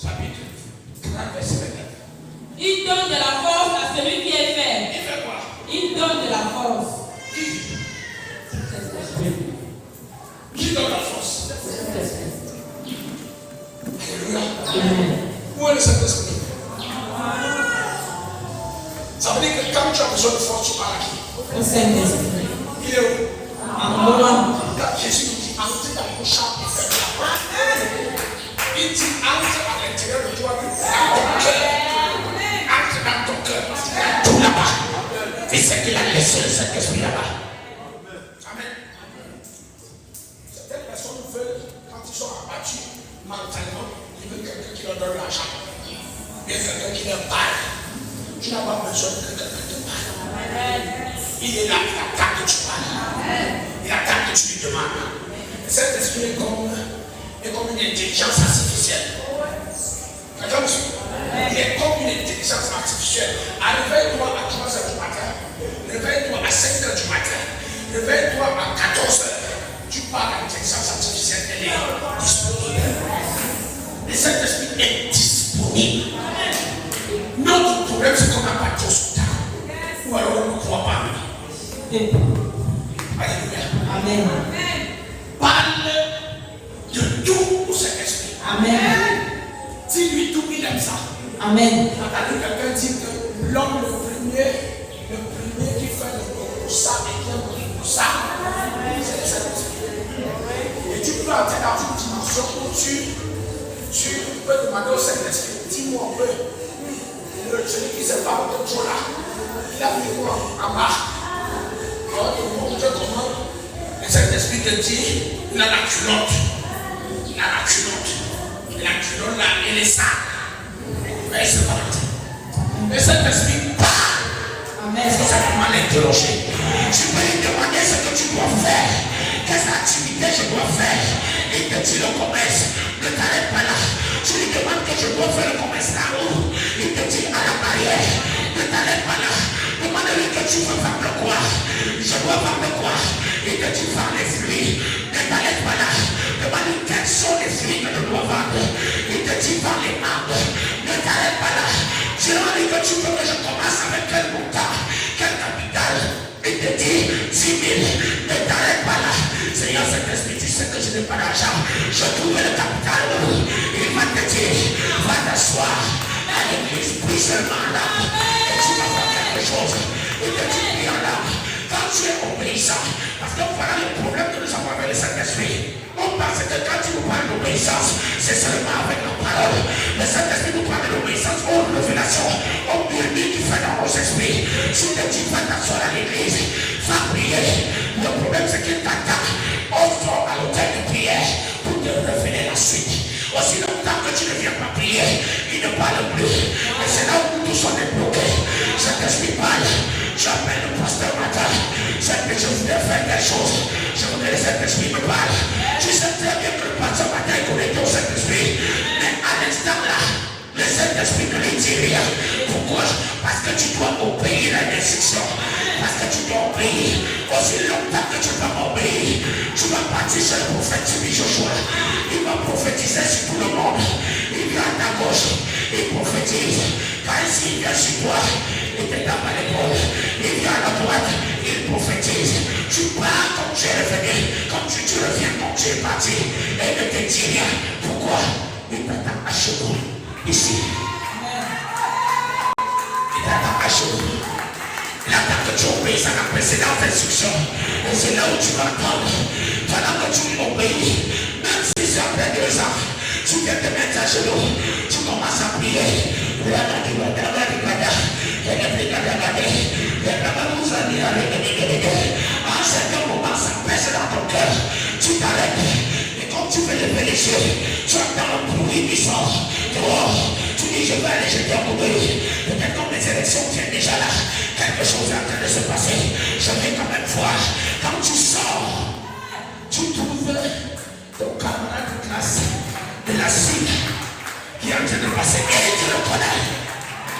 chapitre Il donne de la force à celui qui est faible. Il fait quoi? Il donne de la force. Qui donne la force? Alléluia. Où est le Saint-Esprit? Ça veut dire que quand tu as besoin de force, tu parles à qui? Au Saint-Esprit. Il est où? Quand Jésus nous dit entrez dans mon champ et faites la part. Il dit entre à l'intérieur de toi, dans ton cœur. Entre dans ton cœur. Tout là-bas. Et c'est qu'il a laissé le Saint-Esprit là-bas. Amen. Certaines personnes veulent, quand ils sont abattus mentalement, ils veulent quelqu'un qui leur donne l'argent. Bien quelqu'un qui leur parle. Tu n'as pas besoin de quelqu'un qui te parle. Il est là, il attend que tu parles. Il attend que tu lui demandes. Cet esprit est comme une intelligence artificielle. Quelqu'un me suit? Il est comme une intelligence artificielle. Réveille-toi à 3h du matin. Réveille-toi à 5h du matin. Réveille-toi à 14h. Tu parles à l'intelligence artificielle. Elle est disponible. Et cet esprit est disponible. Notre problème, c'est qu'on n'a pas trop son temps. Ou alors on ne croit pas. Alléluia. Amen. Parle de tout au Saint-Esprit. Amen. Dis-lui tout, il aime ça. Amen. Attendez, quelqu'un dit que l'homme le premier qui fait le ça et bien le ça, c'est le Saint-Esprit. Et tu peux entrer dans une dimension où tu peux demander au Saint-Esprit, dis-moi un peu. Celui qui se parle de toi là, il a fait quoi en bas? Alors, tu montres comment le Saint-Esprit te dit, il a la culotte. Il a la culotte. Il a la culotte là, et les sacs. Mais c'est pas le Saint-Esprit parle. Amen. Est-ce que ça peut l'interroger? Tu peux lui demander ce que tu dois faire. Quelle activité je dois faire? Il te dit le commerce. Ne t'arrête pas là. Tu lui demandes que je dois faire le commerce là où? Il te dit à la barrière. Ne t'arrête pas là. Demande-lui que tu veux vendre quoi? Je dois vendre quoi? Il te dit vendre les fruits. Ne t'arrête pas là. Demande-lui quels sont les fruits que je dois vendre. Il te dit vendre les arbres. Ne t'arrête pas là. Dis-lui que tu veux que je commence avec quel montant, quel capital. Il te dit 10 000. Ne t'arrête pas là. Seigneur, cet esprit, tu sais que je n'ai pas d'argent. Je trouve le capital. Il va te dire, va t'asseoir à l'église, prie seulement là. Et tu vas faire quelque chose. Il te dit, prie en là. Quand tu es obéissant, parce que voilà le problème que nous avons avec le Saint-Esprit. On pense que quand tu nous parles d'obéissance, c'est seulement avec nos paroles. Le Saint-Esprit nous parle de l'obéissance aux révélations, aux murmures qui fait dans nos esprits. Si tu dis, va t'asseoir à l'église, va prier. Le problème, c'est qu'il t'attend au fond à l'hôtel de prière pour te révéler la suite. Aussi longtemps que tu ne viens pas prier, il ne parle plus. Et c'est là où tout sont débloqués. Cet esprit parle. J'appelle le pasteur matin. Je voudrais faire quelque chose. Je voudrais que cet esprit me parle. Tu sais très bien que le pasteur matin est connecté au Saint-Esprit. Mais à l'instant là, le Saint-Esprit ne lui dit rien. Pourquoi? Parce que tu dois obéir à l'instruction. Parce que tu dois obéir. Aussi longtemps que tu vas obéir, tu vas partir chez le prophète Joshua. Il va prophétiser sur tout le monde. Il vient à ta gauche, il prophétise. Quand il vient sur toi, il te tape à l'épaule. Il vient à la droite, il prophétise. Tu pars comme tu es revenu, comme tu reviens comme tu es parti. Et ne te dit rien. Pourquoi? Il t'attend à genoux. Ici. Il t'attend à genoux. Il attend que tu obéisses à la précédente instruction. Et c'est là où tu vas attendre. Pendant que tu obéis, même si c'est après 2 ans, tu viens te mettre à genoux, tu commences à prier. À un certain moment, ça pèse dans ton cœur. Tu t'arrêtes. Et comme tu veux lever les yeux, tu entends un bruit qui sort. Tu dis, je vais aller jeter un coup d'œil. Peut-être comme les élections viennent déjà là, quelque chose est en train de se passer. Je vais quand même voir. Quand tu sors, tu trouves ton camarade de classe de la cible qui est en train de passer. Et tu le connais.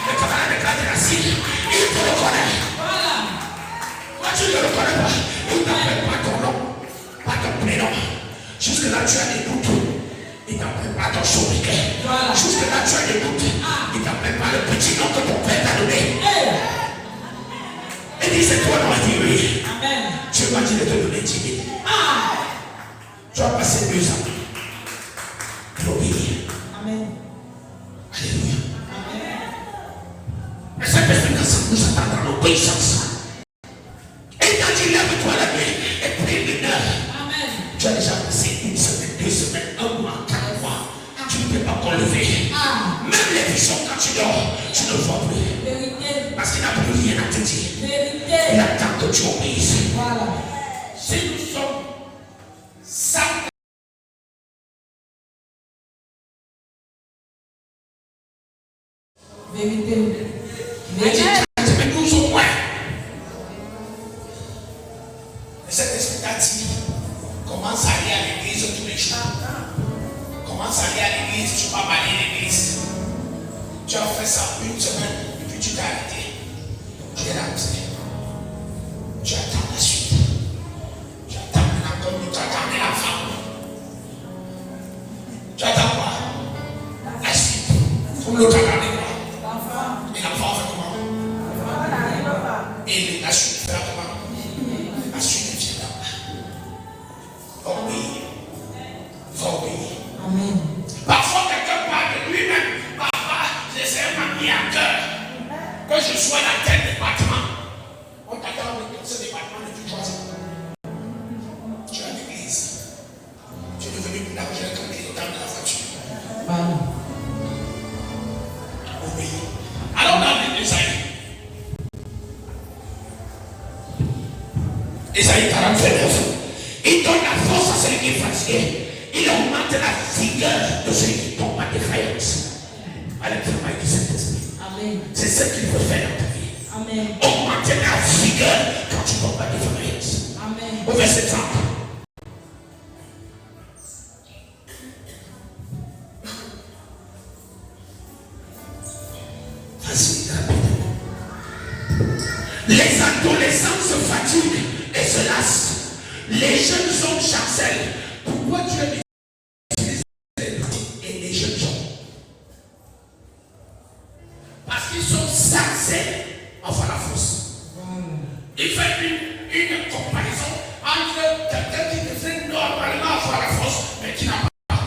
Le camarade de classe de la cible, il te le connaît. Voilà. Moi, tu ne le connais pas. Il ne t'appelle pas ton nom, pas ton prénom. Jusque là, tu as des doutes. Il ne t'appelle pas ton sobriquet. Voilà. Jusque là, tu as des doutes. Il ne t'appelle pas le petit nom que ton que ça nous attend dans l'obéissance. Et quand tu lèves toi la nuit et prie une heure, tu as déjà passé une semaine, 2 semaines, 1 mois, 4 mois. Tu ne peux pas encore lever. Même les visions, quand tu dors, tu ne vois plus. Parce qu'il n'a plus rien à te dire. Il attend que tu obéisses. Voilà. Si nous sommes saints, Vérité. mais nous au moins. Cet esprit t'a dit, commence à aller à l'église tous les jours. Commence à aller à l'église, tu vas balayer l'église. Tu as fait ça 1 semaine et puis tu t'es arrêté. Tu es là, tu attends la suite. Tu attends maintenant comme tu attendais la femme. Tu attends quoi? La suite. Comme l'autre attendait quoi? Et l'enfant fait comment? Et la suite fait comment? La suite vient là. Obéir. Obéir. Amen. Parfois, quelqu'un parle de lui-même. Papa, j'essaie m'a mis à cœur que je sois dans tel département. On t'attend dans ce département depuis 3 ans. Tu es à l'église. Tu es devenu plus d'argent comme il est dans la voiture. Voilà. Obéir. Alors, dans Esaïe. Esaïe 49. Il donne la force à celui qui est fatigué. Il augmente la vigueur de celui qui tombe à défaillance. À la travail du Saint-Esprit. Amen. C'est ce qu'il veut faire dans ta vie. Amen. Augmenter la vigueur quand tu tombes à défaillance. Amen. Au verset 30. Vas-y, rapidement. Les adolescents se fatiguent et se lassent. Les jeunes hommes chancellent. Pourquoi tu as utilisé et les jeunes gens? Parce qu'ils sont censés enfin la force. Il fait une comparaison entre quelqu'un qui devrait normalement avoir la force, mais qui n'a pas.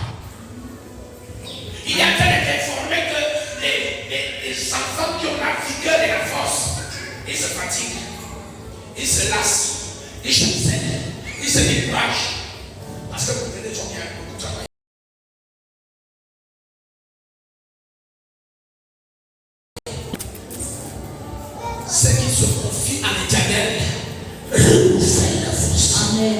Il y a tellement informé que les enfants qui ont la vigueur et la force, ils se fatiguent, ils se lassent, ils chancellent, ils se découragent. Parce que vous venez de gens qui ont beaucoup de travail. Ceux qui se confient à l'Éternel renouvellent la force. Amen.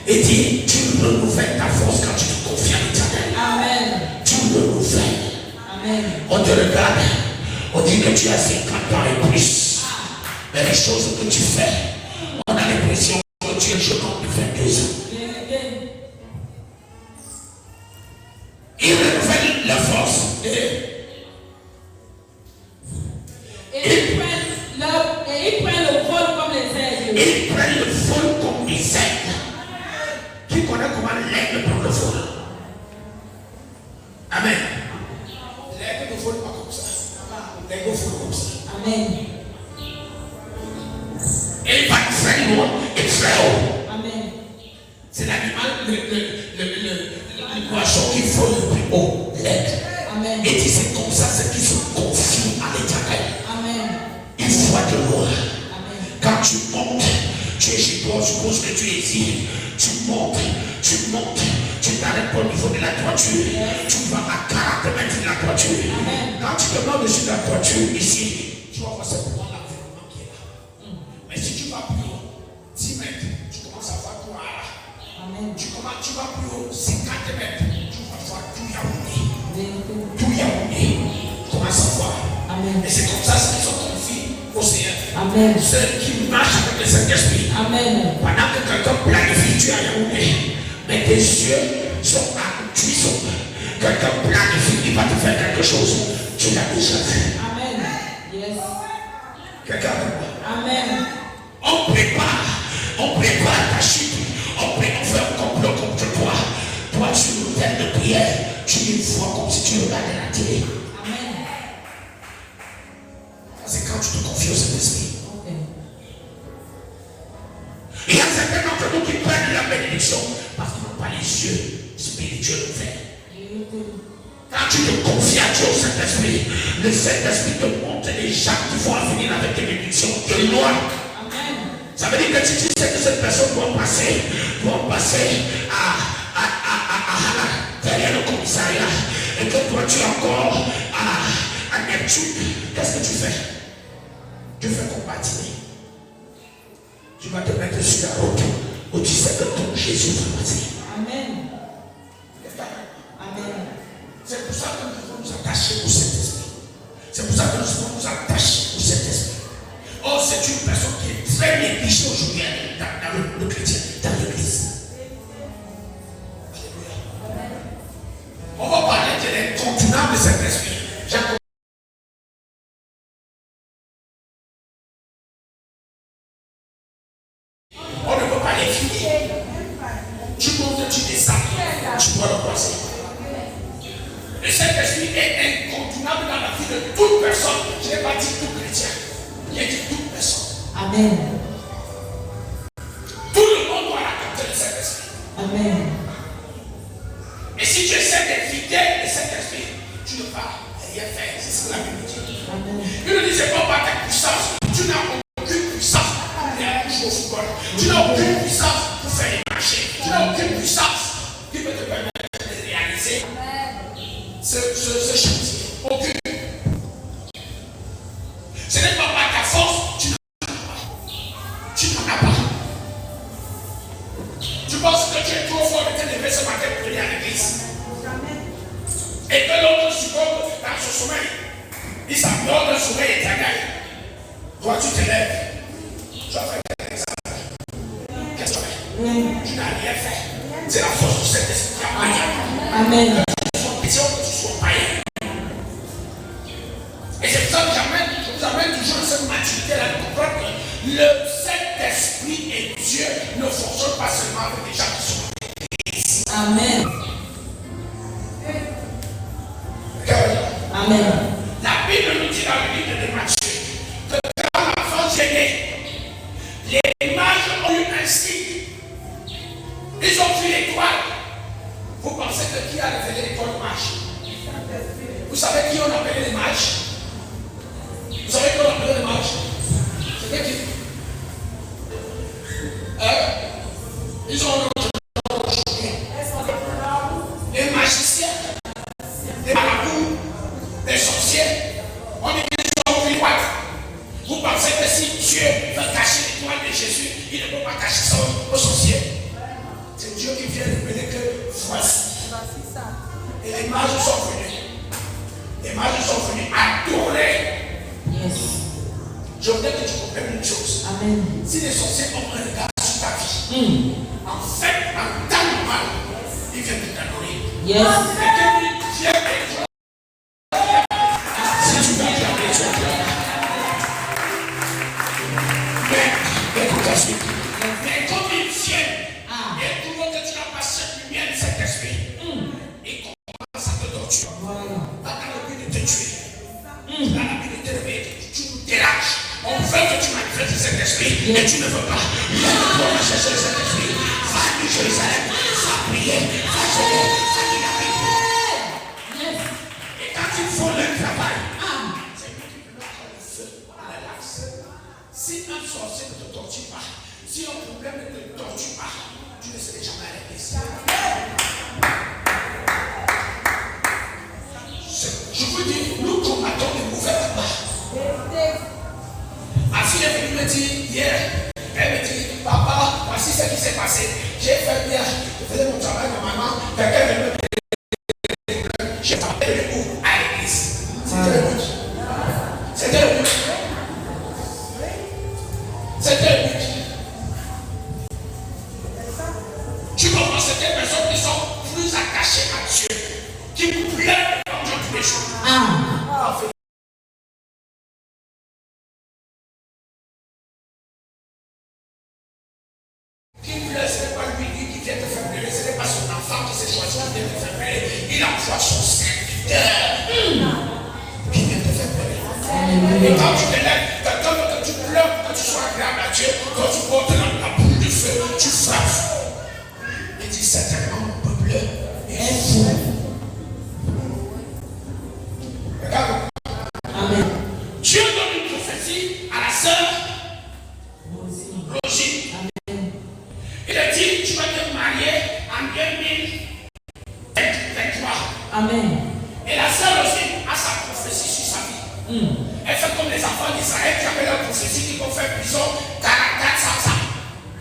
Et dit, tu renouvelles ta force quand tu te confies à l'Éternel. Amen. Tu renouvelles. Amen. On te regarde, on dit que tu as 50 ans et plus. Mais les choses que tu fais, on a l'impression que tu es jeune homme de 22 ans. Il renouvelle la force. Ils prennent le vol comme les aigles. Ils prennent le vol comme des aigles. Qui connaît comment l'aigle prend le vol? Amen. L'aigle ne vole pas comme ça. L'aigle vole comme ça. Amen. Et il va très loin et très haut. Amen. C'est l'animal, le poisson qui vole le plus haut, l'aigle. Amen. Et dit c'est comme ça, ceux qui se confient à l'Éternel. Amen. Il voit de loin. Amen. Quand tu montes, tu es chez toi, je suppose que tu es ici. Tu montes, tu t'arrêtes pas au niveau de la toiture. Tu vas à 40 mètres de la toiture. Quand tu te mets au-dessus de la toiture, ici, tu vas voir simplement l'environnement qui est là. Mais si tu vas plus haut, 10 mètres, tu commences à voir tout là. Amen. Tu vas plus haut, 50 mètres, tu vas voir tout Yaoundé. Vérité. Tout Yaoundé. Commence à voir. Amen. Et c'est comme ça qu'ils sont confiés au Seigneur. Amen. Ceux qui marchent avec le Saint-Esprit. Amen. Pendant que quelqu'un planifie, tu as Yaoundé. Mais tes yeux sont à cuisson. Quelqu'un planifie, il va te faire quelque chose. Tu l'as déjà fait. Amen. Yes. Quelqu'un avec moi. Amen. On prépare ta chute. On fait un complot contre toi. Toi, tu nous t'aimes de prière. Tu les vois comme si tu regardais la télé. Amen. C'est quand tu te confies au Saint-Esprit. Ok. Il y a certains d'entre nous qui prennent la bénédiction parce qu'ils n'ont pas les yeux spirituels ouverts. Vérité. Quand tu te confies à Dieu au Saint-Esprit, le Saint-Esprit te montre les gens qui vont venir avec des bénédictions de loin. Ça veut dire que si tu sais que cette personne doit passer derrière le commissariat et que toi tu es encore à Neptune, qu'est-ce que tu fais? Tu fais combattre. Tu vas te mettre sur la route où tu sais que ton Jésus va passer. Amen. Amen. C'est pour ça que nous devons nous attacher au Saint-Esprit. C'est pour ça que nous devons nous attacher au Saint-Esprit. Oh, c'est une personne qui est très négligée aujourd'hui dans le chrétien, dans l'église. On va parler de l'incontournable de cet esprit. On ne peut pas les finir. Tu montes, tu descends, tu dois le croiser. Et cet esprit est incontournable dans la vie de toute personne. Je n'ai pas dit tout chrétien. Il a dit toute personne. Amen. Tout le monde doit raconter de cet esprit. Amen. Et si tu essaies d'éviter de cet esprit, tu ne vas rien faire. C'est ce que la Bible dit. Amen. Il ne disait pas par ta puissance. Tu n'as aucune puissance pour faire un jour au football. Tu n'as aucune puissance pour faire les marchés. Tu n'as aucune puissance qui peut te permettre de réaliser ce chantier. Aucune. Ce n'est pas par ta force, tu n'en as pas. Tu n'en as pas. Tu penses que tu es trop fort de te lever ce matin pour venir à l'église. Et que l'autre succombe dans ce sommeil. Il s'endort d'un sommeil éternel. Toi, tu te lèves. Tu as fait un exemple. Qu'est-ce que tu fais? Tu n'as rien fait. C'est la force de cet esprit. Amen. Que tu sois païen. Et c'est pour ça que je vous amène toujours cette maturité-là de comprendre que le Saint-Esprit et Dieu ne fonctionnent pas seulement avec des gens qui sont en église. Amen. Amen. La Bible nous dit dans le livre de Matthieu que quand l'enfant est né, les mages ont eu un signe. Ils ont vu l'étoile. Vous pensez que qui a révélé l'étoile aux mages? Vous savez qui on appelait les mages? Vous savez qui on appelait les mages? C'était qui? Ils ont les magiciens, les marabouts, les sorciers. On dit qu'ils ont vu l'étoile. Vous pensez que si Dieu veut cacher l'étoile de Jésus, il ne peut pas cacher ça aux sorciers? C'est Dieu qui vient révéler que voici. Et les mages sont venus. Les mages sont venus adorer. Yes. Je voudrais que tu comprennes une chose. Amen. Si les sorciers ont un regard sur ta vie, en fait, en temps normal, ils viennent de t'adorer. Yes. Et que ils viennent de toi. Si tu vas regarder, tu vas regarder. Mais, écoute la suite. Mais comme ils viennent, et trouvent que tu n'as pas cette lumière de cet esprit, ils commencent à te torturer. Pas dans le but de te tuer. Dans la but de te réveiller, tu nous déranges. On veut que tu manifestes cet esprit et tu ne veux pas. On va chercher cet esprit. Va à Jérusalem, va prier, va jeûner, va lire la Bible. Et quand ils font leur travail, c'est lui qui peut mettre le feu à la laxe. Si un sorcier ne te torture pas, si un problème ne te torture pas, tu ne serais jamais à l'église. Je vous dis, nous combattons les mauvais combats. Ma fille est venue me dire hier, elle me dit, papa, voici ce qui s'est passé. J'ai fait bien, je faisais mon travail normalement, quelqu'un vient me payer. J'ai parlé de où à l'église. C'était le but. C'était le but. C'était le but. Tu comprends, c'est des personnes qui sont plus attachées à Dieu, qui pleurent devant Dieu tous les jours. Qui pleure, ce n'est pas lui qui vient te faire pleurer, ce n'est pas son enfant qui s'est choisi qui vient te faire pleurer. Il envoie son serviteur qui vient te faire pleurer. Et quand tu te lèves, quand tu pleures, quand tu sois agréable à Dieu, quand tu portes la boule de feu, tu frappes. Il dit certainement mon peuple est fou. prophétie à la sœur Roger. Il a dit, tu vas te marier en 2023. Amen. Et la sœur aussi a sa prophétie sur sa vie. Elle fait comme les enfants d'Israël qui avaient leur prophétie, qui vont faire prison 44 ans.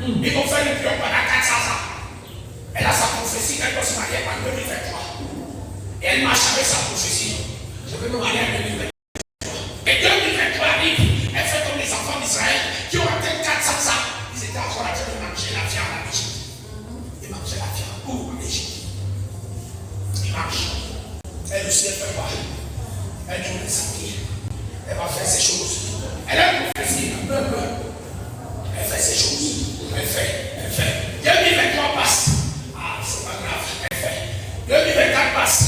Ils vont faire le pion pendant 400 ans. Elle a sa prophétie qu'elle doit se marier en 2023. Et elle marche avec sa prophétie. Je vais me marier en 2023. Et 2023 arrive, elle fait comme les enfants d'Israël qui ont atteint 400 ans. Ils étaient encore en train de manger la viande en Égypte. Ils mangeaient la viande où en Égypte. Ils marchent. Elle aussi, elle fait quoi? Elle tourne sa vie. Elle va faire ces choses. Elle a une prophétie. Elle fait ces choses. Elle fait. 2023 passe. Ah, c'est pas grave. Elle fait. 2024 passe.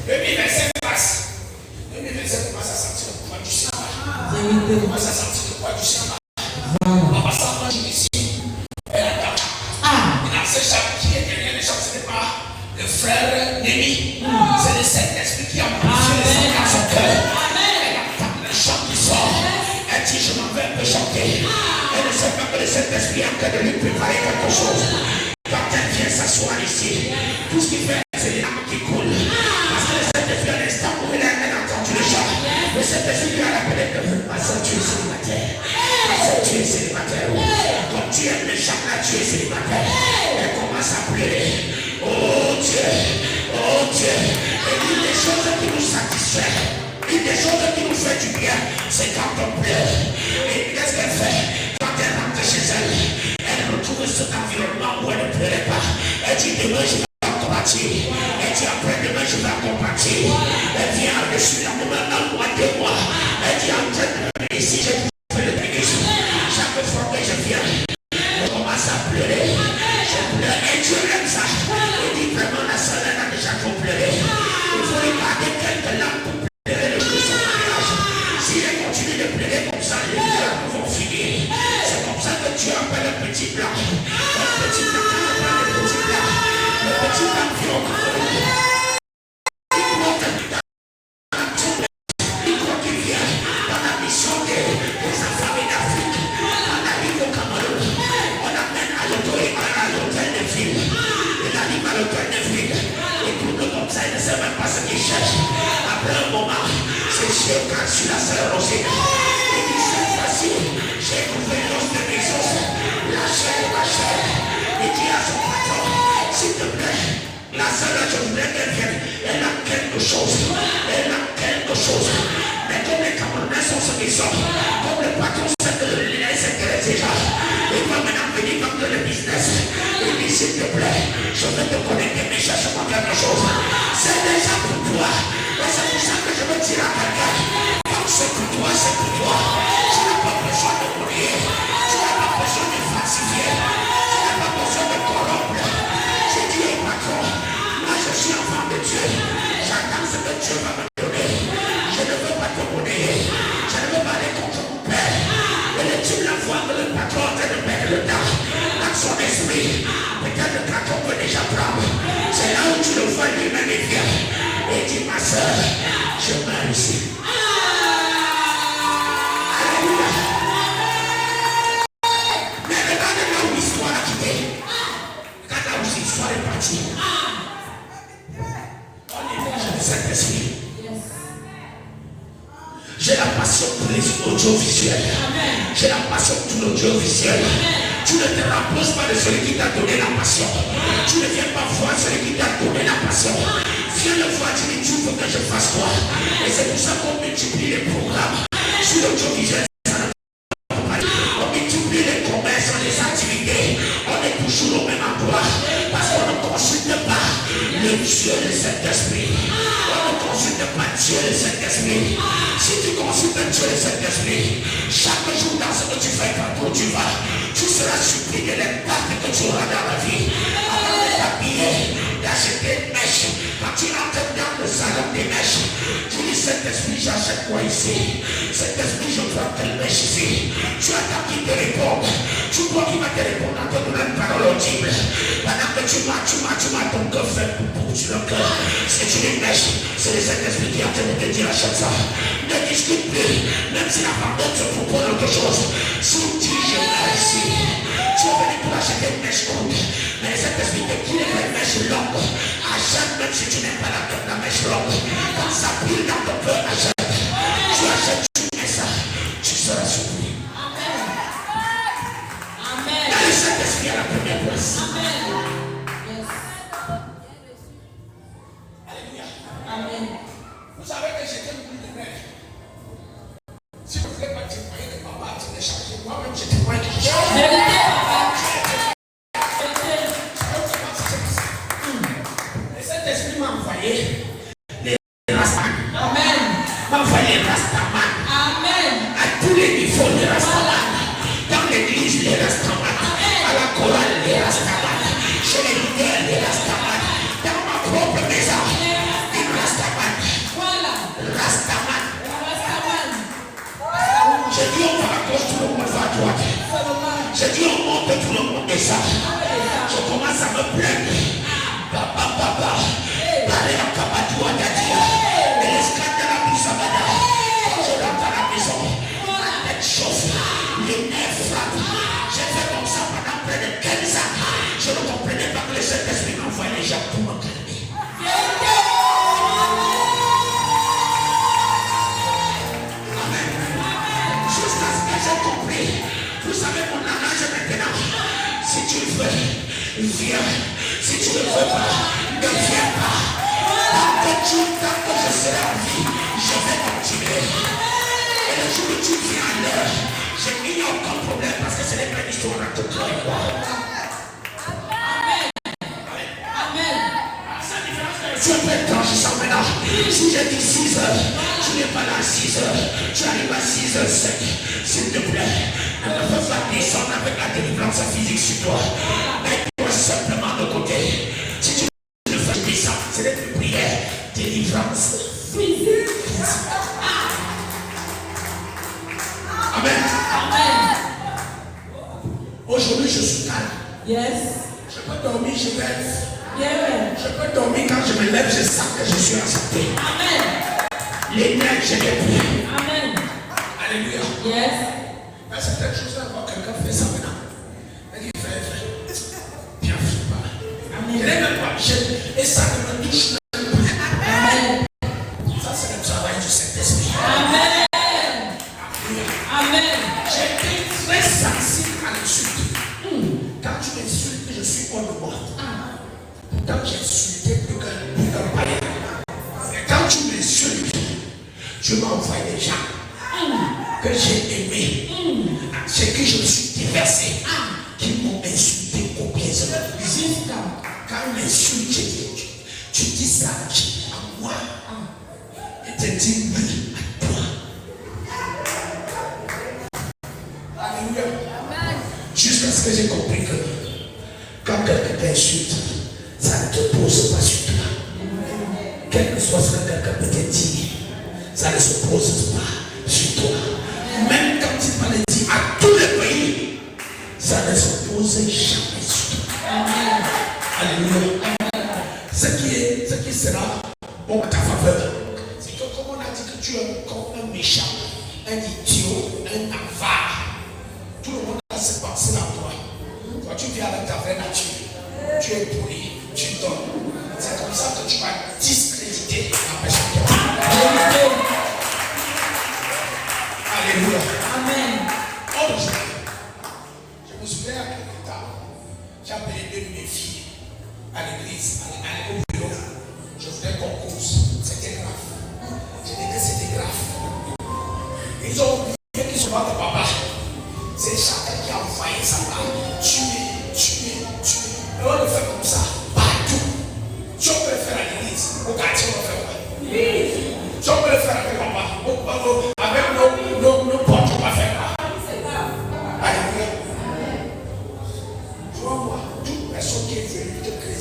2025 passe. 2025 commence à sentir le poids du sang. Commence à sentir le poids du sang. On va s'entendre ici. Elle attend. Et dans ce chapitre qui est derrière les gens, ce n'est pas le frère Némi. C'est le Saint-Esprit qui a modifié les sang dans son cœur. Elle attend le chant qui sort. Elle dit, je m'en vais un peu chanter. Elle ne sait pas que le Saint-Esprit est en train de lui préparer quelque chose. Quand elle vient s'asseoir ici, tout ce qu'il fait, c'est les larmes qui coulent. Parce que le Saint-Esprit, à l'instant où elle a entendu le chant, le Saint-Esprit lui a rappelé que ma soeur, tu es célibataire. Ma soeur, tu es célibataire. Comme tu aimes le chant là, tu es célibataire. Elle commence à pleurer. Oh Dieu, oh Dieu. Et une des choses qui nous satisfait, une des choses qui nous fait du bien, c'est quand on pleure. Et qu'est-ce qu'elle fait? Quand elle rentre chez elle, elle retrouve cet environnement où elle ne pleurait pas. Elle dit demain je vais compartir. Elle dit après-demain je vais compartir. Elle vient dessus la moment un mois, 2 mois. Elle dit en train de ici, j'ai fait le ministre. Chaque fois que je viens, je commence à pleurer. Je pleure et Dieu aime ça. Il dit vraiment la seule elle a déjà trop pleuré. Il faut lui garder quelques larmes pour pleurer le plus son mariage. Si elle continue de pleurer comme ça, les larmes vont finir. C'est comme ça que Dieu appelle un petit blanc. Un petit blanc, le petit blanc. Le petit blanc qui est au il croit qu'il vient dans la mission des familles d'Afrique. On arrive au Cameroun. On amène à l'hôtel de ville. Il arrive à l'hôtel de ville. Et tout le monde, ça, il ne sait même pas ce qu'il cherche. Après un moment, c'est chez quand sur la sœur Rosine. Il dit cette fois-ci, j'ai trouvé l'os de mes os. La chair est ma chair. Il dit à son patron, s'il te plaît, la sœur, je voulais qu'elle vienne. Elle a quelque chose. Elle a quelque chose. Mais comme les Camerounais sont ce qu'ils sont, comme le patron sait que le lien s'intéresse déjà, il va maintenant venir comme de le business. Il dit s'il te plaît, je vais te connecter, mais cherche-moi quelque chose. C'est déjà pour toi. Et c'est pour ça que je veux dire à quelqu'un, quand c'est pour toi, c'est pour toi. Tu n'as pas besoin de mourir. Tu n'as pas besoin de falsifier. Tu n'as pas besoin de corrompre. J'ai dit au patron, moi je suis enfant de Dieu. J'attends ce que Dieu va me donner. Je ne veux pas te monnayer. Je ne veux pas aller contre mon père. Et le Dieu la voit que le patron est en train de perdre le temps dans son esprit. Peut-être le patron peut déjà prendre. C'est là où tu le vois lui-même et vient. Et dit ma soeur, je meurs ici. Alléluia. Mais regardez là où l'histoire a quitté. Regarde là où l'histoire est partie. Saint-Esprit. J'ai la passion pour les audiovisuels. J'ai la passion pour l'audiovisuel. Tu ne te rapproches pas de celui qui t'a donné la passion. Tu ne viens pas voir celui qui t'a donné la passion. Viens le voir, tu dis, tu veux que je fasse quoi? Et c'est pour ça qu'on multiplie les programmes. Sur l'audiovisuel, on multiplie les commerces, les activités. On est toujours au même endroit. Parce qu'on ne consulte pas le Dieu de cet esprit. On ne consulte pas Dieu de cet esprit. Si tu consultes Dieu de cet esprit, chaque jour dans ce que tu fais, partout tu vas, tu seras surpris de l'impact que tu auras dans la vie. Avant de t'habiller, acheté une mèche. Quand tu entres dans le salon des mèches, tu dis cet esprit, j'achète quoi ici? Cet esprit, je prends telle mèche ici. Tu attends qu'il te réponde. Tu crois qu'il va te répondre en te donnant une parole audible. Pendant que tu m'as ton cœur fait pour sur le cœur. C'est une mèche. C'est le Saint-Esprit qui est en train de te dire achète ça. Ne discute plus. Même si la pardon te propose autre chose. Si tu dis je viens ici, tu es venu pour acheter une mèche courte. Mais le Saint-Esprit te dit une mèche longue. Achète même si tu n'aimes pas la mèche longue. Quand ça brille dans ton cœur, achète. Tu achètes, tu mets ça. Tu seras surpris. Amen. Dans le Saint-Esprit à la première place. Amen. Yes. Alléluia. Amen. Vous savez que j'étais beaucoup de mère. Si vous ne voulez pas témoigner que papa a été chargé, moi-même je témoigne que je suis chargé. Vérité, papa. Le Saint-Esprit m'a envoyé les Rastaman. Amen. M'a envoyé les Rastaman. Amen. À tous les niveaux, les Rastaman. Dans l'église, les Rastaman. À la chorale, les Rastaman. Chez les leaders, les Rastaman. Dans ma propre maison, les Rastaman. Voilà. Rastaman. Rastaman. J'ai dit on va à gauche, tout le monde va à droite. J'ai dit on monte, tout le monde descend. Je commence à me plaindre. Papa. Parler en Kabadou à Dadia. Et les scandales à Boussabada. Quand je rentre à la maison, ma tête chauffe. Les nerfs frappent. J'ai fait comme ça pendant près de 15 ans. Je ne comprenais pas que le Saint-Esprit m'envoie les gens pour me calmer. Amen. Jusqu'à ce que j'ai compris. Vous savez mon langage maintenant. Si tu veux, viens. Si tu ne veux pas, ne viens pas. Tant que je serai en vie, je vais continuer. Et le jour où tu viens à l'heure, je n'ai aucun problème parce que ce n'est pas une histoire entre toi et moi. Amen. Tu es prêt quand je sens maintenant. Si j'ai dit 6 heures, tu n'es pas là à 6 heures. Tu arrives à 6h05. S'il te plaît, ne me fais pas descendre avec la délivrance physique sur toi. Mets-toi simplement de côté. Si tu ne fais pas ça, c'est des prières. Délivrance physique. Amen. Amen. Aujourd'hui, je suis calme. Yes. Je peux dormir, je lève. Yeah. Je peux dormir quand je me lève, je sens que je suis en santé. Amen. Les nerfs, je les plus. Amen. Alléluia. Yes. Mais certaines choses, quand quelqu'un fait ça maintenant, il dit, frère, bien, je sais pas. Amen. Je n'ai même pas. Et ça ne me touche même plus. Amen. Ça, c'est le travail du Saint-Esprit. Amen. Alléluia. Amen. J'étais très sensible à l'insulte. Quand tu m'insultes, je suis hors de moi. Pourtant, j'ai insulté plus qu'un païen. Et quand tu m'insultes, tu m'as envoyé des gens que j'ai aimés, chez qui je me suis déversé, qui m'ont insulté copieusement. Quand l'insulte, tu dis ça à moi, et te dis oui à toi. Alléluia. Jusqu'à ce que j'ai compris que quand quelqu'un t'insulte, ça ne te pose pas sur toi. Quel que soit ce que quelqu'un peut te dire, ça ne se pose pas sur toi. Même quand il va le dire à tous les pays, ça ne se pose jamais sur toi. Alléluia. Ce qui sera bon à ta faveur, c'est que comme on a dit que tu es comme un méchant, un idiot, un avare, tout le monde a cette pensée en toi. Quand tu viens avec ta vraie nature, tu es poli, tu donnes. C'est comme ça que tu vas discréditer la personne. Alléluia. Amen. Aujourd'hui, je me souviens à quelque temps, j'ai appelé 2 de mes filles à l'église, au bureau. Je voulais qu'on cause. C'était grave. J'ai dit que c'était grave. Ils ont oublié qu'ils sont pas de papa. C'est chacun qui a envoyé sa part. Tuer. Et on le fait comme ça, partout. Si on peut le faire à l'église, au quartier, on le fait quoi? Si on peut le faire avec papa, avec nos potes, on va faire quoi? Alléluia. Tu vois moi, toute personne qui est venue te créer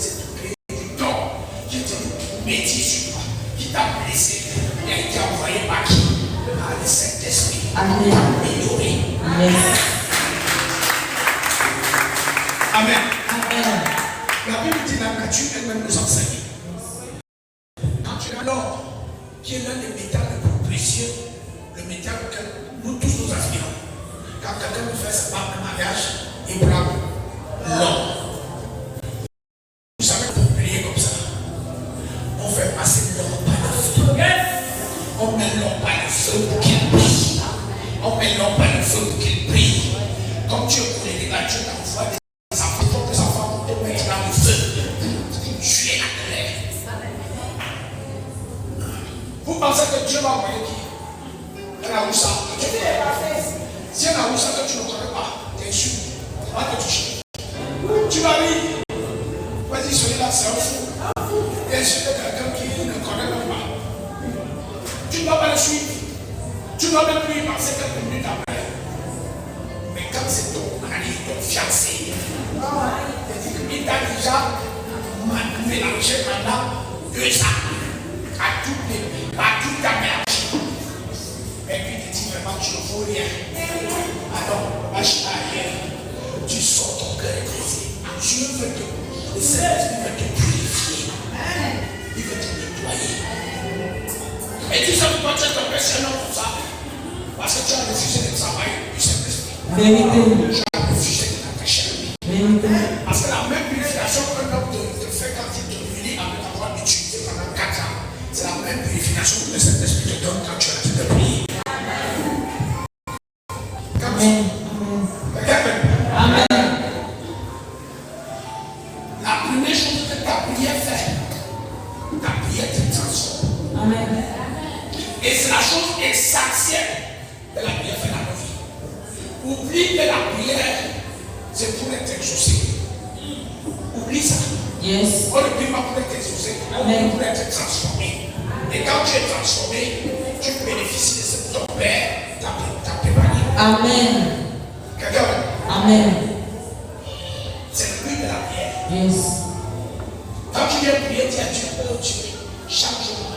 du don, Amen. Améliorer. Yes. Amen. Amen. La Bible dit la nature elle-même nous enseigne. Quand tu as l'or, qui est l'un des métals les plus précieux, le métal auquel nous tous nous aspirons. Quand quelqu'un nous fait sa part de mariage, il prend l'or. Vous savez, pour prier comme ça, on fait passer l'or par le feu. On met l'or par le feu pour qu'il brille. On met l'or par le feu pour qu'il brille. Comme Dieu voulait les gars, Dieu t'envoie des enfants pour que les enfants te mettent dans le feu. Tu es la colère. Vous pensez que Dieu va envoyer qui? Un Aoussa. Si un Aoussa que tu ne connais pas, tu es sûr. On va te toucher. Tu vas lire. Vas-y, celui-là, c'est un fou. Tu es sûr que quelqu'un qui ne connaît même pas. Tu ne dois pas le suivre. Tu ne dois même plus y penser quelques minutes après. Mais quand c'est ton mari, ton fiancé, il t'a déjà mélangé pendant 2 ans à toute ta mélange. Et puis tu dis vraiment tu ne vaux rien. Alors, lâche arrière. Tu sors ton cœur brisé. Dieu veut te, le Saint-Esprit veut te purifier. Il veut te nettoyer. Et tu sais pourquoi tu es tombé sur un homme comme ça? Parce que tu as refusé le travail du Saint-Esprit. Vérité. Tu as refusé de t'attacher à lui. Vérité. Parce que la même purification qu'un homme te fait quand il te unit avec avoir utilisé pendant 4 ans, c'est la même purification que le Saint-Esprit te donne quand tu as dit de prier. Amen. Amen. La première chose que ta prière fait, ta prière te transforme. Amen. Et c'est la chose essentielle que la prière fait dans nos vies. Oublie que la prière, c'est pour être exaucé. Oublie ça. Yes. On ne prie pas pour être exaucé, on prie pour être transformé. Et quand tu es transformé, tu bénéficies de ce que ton Père t'a préparé. Amen. Quelqu'un? Amen. C'est le but de la prière. Yes. Quand tu viens prier, tu as Dieu, oh Dieu, change-moi.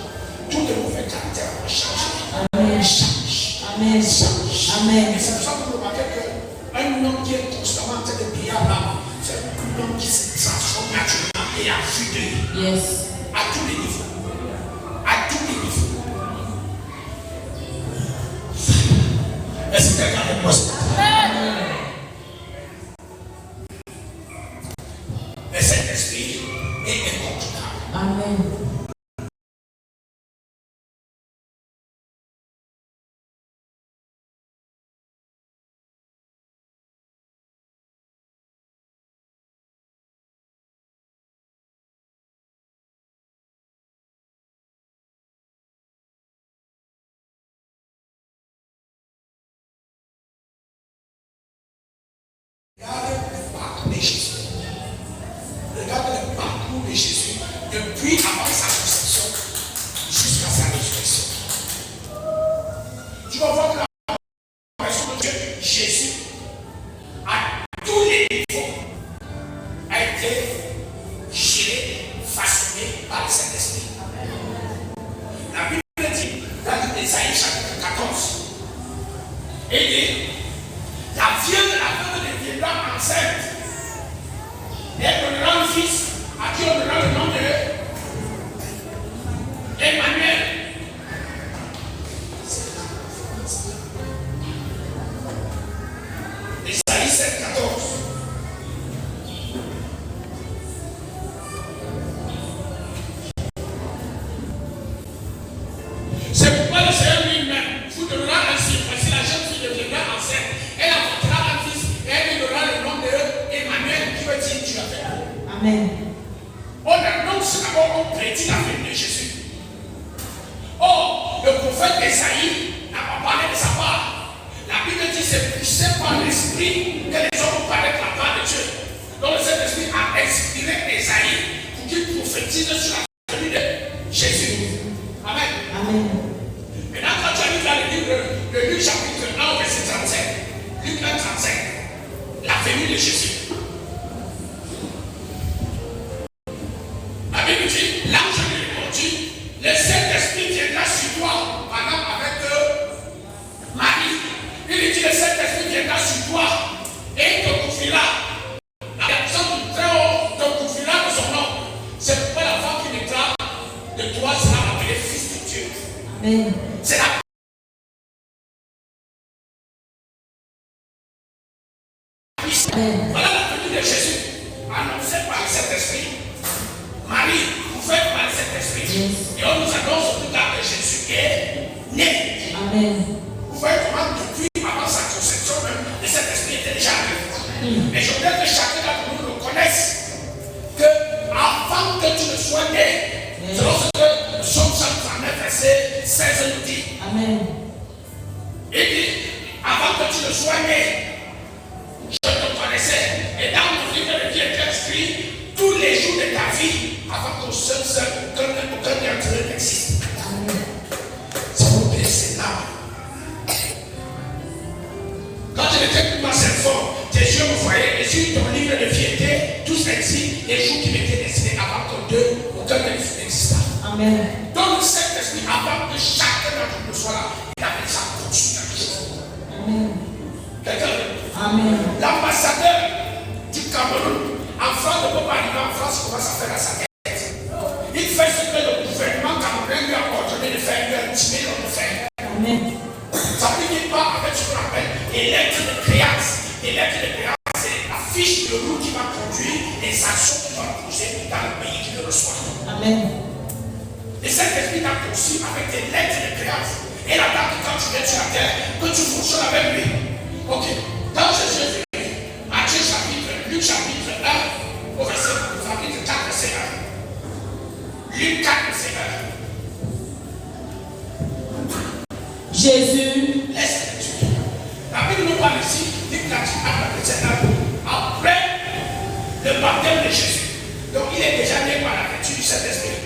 Tout le mauvais caractère va changer. Amen. Change. Amen. Change. Amen. Et c'est pour ça que vous remarquez qu'un homme qui est constamment en train de prier là, c'est un homme qui se transforme naturellement et à vue d'œil. Yes. À tous les niveaux. À tous les niveaux. Est-ce que quelqu'un est possible? Le Saint-Esprit est incontournable. Amen. Regarde le parcours de Jésus. Regarde le parcours de Jésus depuis avant sa conception jusqu'à sa résurrection. Tu vas voir que la personne de Dieu, Jésus, à tous les niveaux, a été géré, façonné par le Saint-Esprit. La Bible dit, dans Ésaïe chapitre 14, et dit, la vierge de la veuve deviendra enceinte. Et elle donnera un fils à qui on donnera le nom de Emmanuel. Ésaïe 7, 14. C'est pourquoi le Seigneur lui-même vous donnera un signe. Voici la jeune fille deviendra enceinte. Elle apportera un fils et elle lui donnera le nom de Emmanuel qui veut dire Dieu avec nous. Amen. On annonce d'abord, on prédit la venue de Jésus. Or, le prophète Esaïe n'a pas parlé de sa part. La Bible dit c'est poussé par l'esprit que les hommes parlent de la part de Dieu. Donc le Saint-Esprit a inspiré Esaïe pour qu'il prophétise sur la venue de Jésus. Amen. Amen. Maintenant, quand tu as lu dans le livre de Luc chapitre 1, verset 35, Luc 1, 35, la venue de Jésus. La Bible dit, l'ange lui répondit, le Saint-Esprit viendra sur toi pendant avec Amen. Voilà la venue de Jésus, annoncée par le Saint-Esprit. Marie, vous faites par le Saint-Esprit. Et on nous annonce au plus tard que Jésus est né. Amen. Vous voyez comment depuis avant sa conception même, le Saint-Esprit était déjà arrivé. Et je voudrais que chacun d'entre nous reconnaisse que avant que tu ne sois né, selon ce que Psaume 139, verset 16 nous dit. Amen. Il dit, avant que tu ne sois né, je te connaissais. Et dans mon livre de vie est inscrit tous les jours de ta vie, avant qu'au seul aucun d'entre eux n'existe. S'il vous plaît, c'est là. Quand tu étais plus ma fort, tes yeux me voyaient, et sur ton livre de vie était tous écrits les jours qui m'étaient destinés avant que aucun n'exista. Amen. Donc le Saint-Esprit, avant que chacun d'entre nous soit là, il avait déjà conçu quelque chose. Amen. Quelqu'un? Amen. L'ambassadeur du Cameroun, en France, ne peut pas arriver en France, il commence à faire à sa tête. Il fait ce que le gouvernement camerounais lui a ordonné de faire, lui a intimé de faire. Amen. Ça ne finit pas avec ce qu'on appelle les lettres de créance. Les lettres de créance, c'est la fiche de route qui va conduire les actions qui vont poser dans le pays qui le reçoit. Amen. Et cet esprit t'a conçu avec des lettres de créance. Et la date quand tu viens sur la terre, que tu fonctionnes avec lui. Ok. Dans Jésus est venu, Matthieu chapitre, Luc chapitre 1, au verset chapitre 4, verset 1. Luc 4, verset 1. Jésus. Laisse la lecture. La Bible nous parle ici, dit que la après le baptême de Jésus. Donc il est déjà né par la vertu du Saint-Esprit.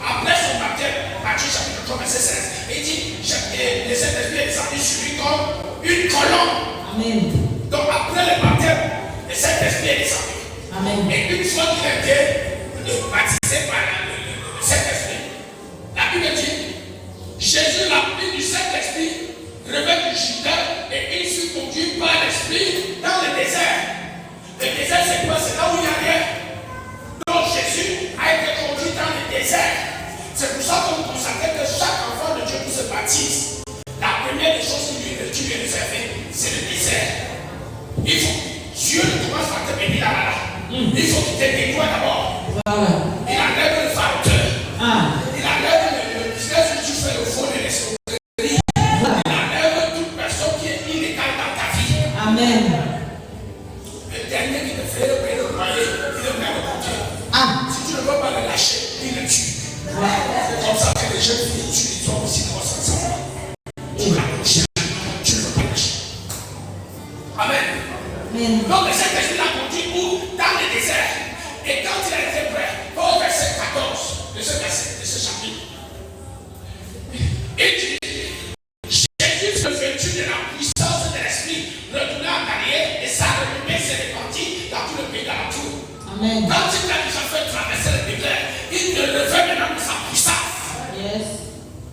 Après son baptême, Matthieu chapitre 3, verset 16, il dit le Saint-Esprit est descendu sur lui comme une colombe. Amen. Donc après le baptême, le Saint-Esprit est descendu. Amen. Et une fois qu'il a été baptisé par le Saint-Esprit, la Bible dit Jésus, l'empli du Saint-Esprit, revint du Jourdain et il fut conduit par l'Esprit dans le désert. Le désert, c'est quoi? C'est là où il n'y a rien. Donc Jésus a été conduit dans le désert. C'est pour ça qu'on constatait que chaque enfant de Dieu qui se baptise, la première des choses qui lui est réservée, c'est le désert. Il faut, Dieu ne commence par te bénir là. Il faut qu'il te nettoie d'abord. Voilà. Il enlève le facteur. Ah. Il enlève le business où tu fais le faux de l'escroquerie. Il enlève toute personne qui est illégale dans ta vie. Amen. Le dernier qui te fait payer le loyer, il le met au compteur. Ah. Si tu ne veux pas le lâcher, il le tue. C'est comme ça que les jeunes filles tuent les hommes aussi dans son sang. Tu ne veux pas lâcher. Amen. Amen. Donc le Saint-Esprit l'a conduit où? Dans le désert. Et quand il a été prêt, au verset 14 de ce chapitre, il dit Jésus se vêtu de la puissance de l'Esprit, retourna en arrière et sa renommée s'est répandue dans tout le pays d'alentour. Amen. Quand il a déjà fait traverser le désert, il ne revêt maintenant de sa puissance. Yes.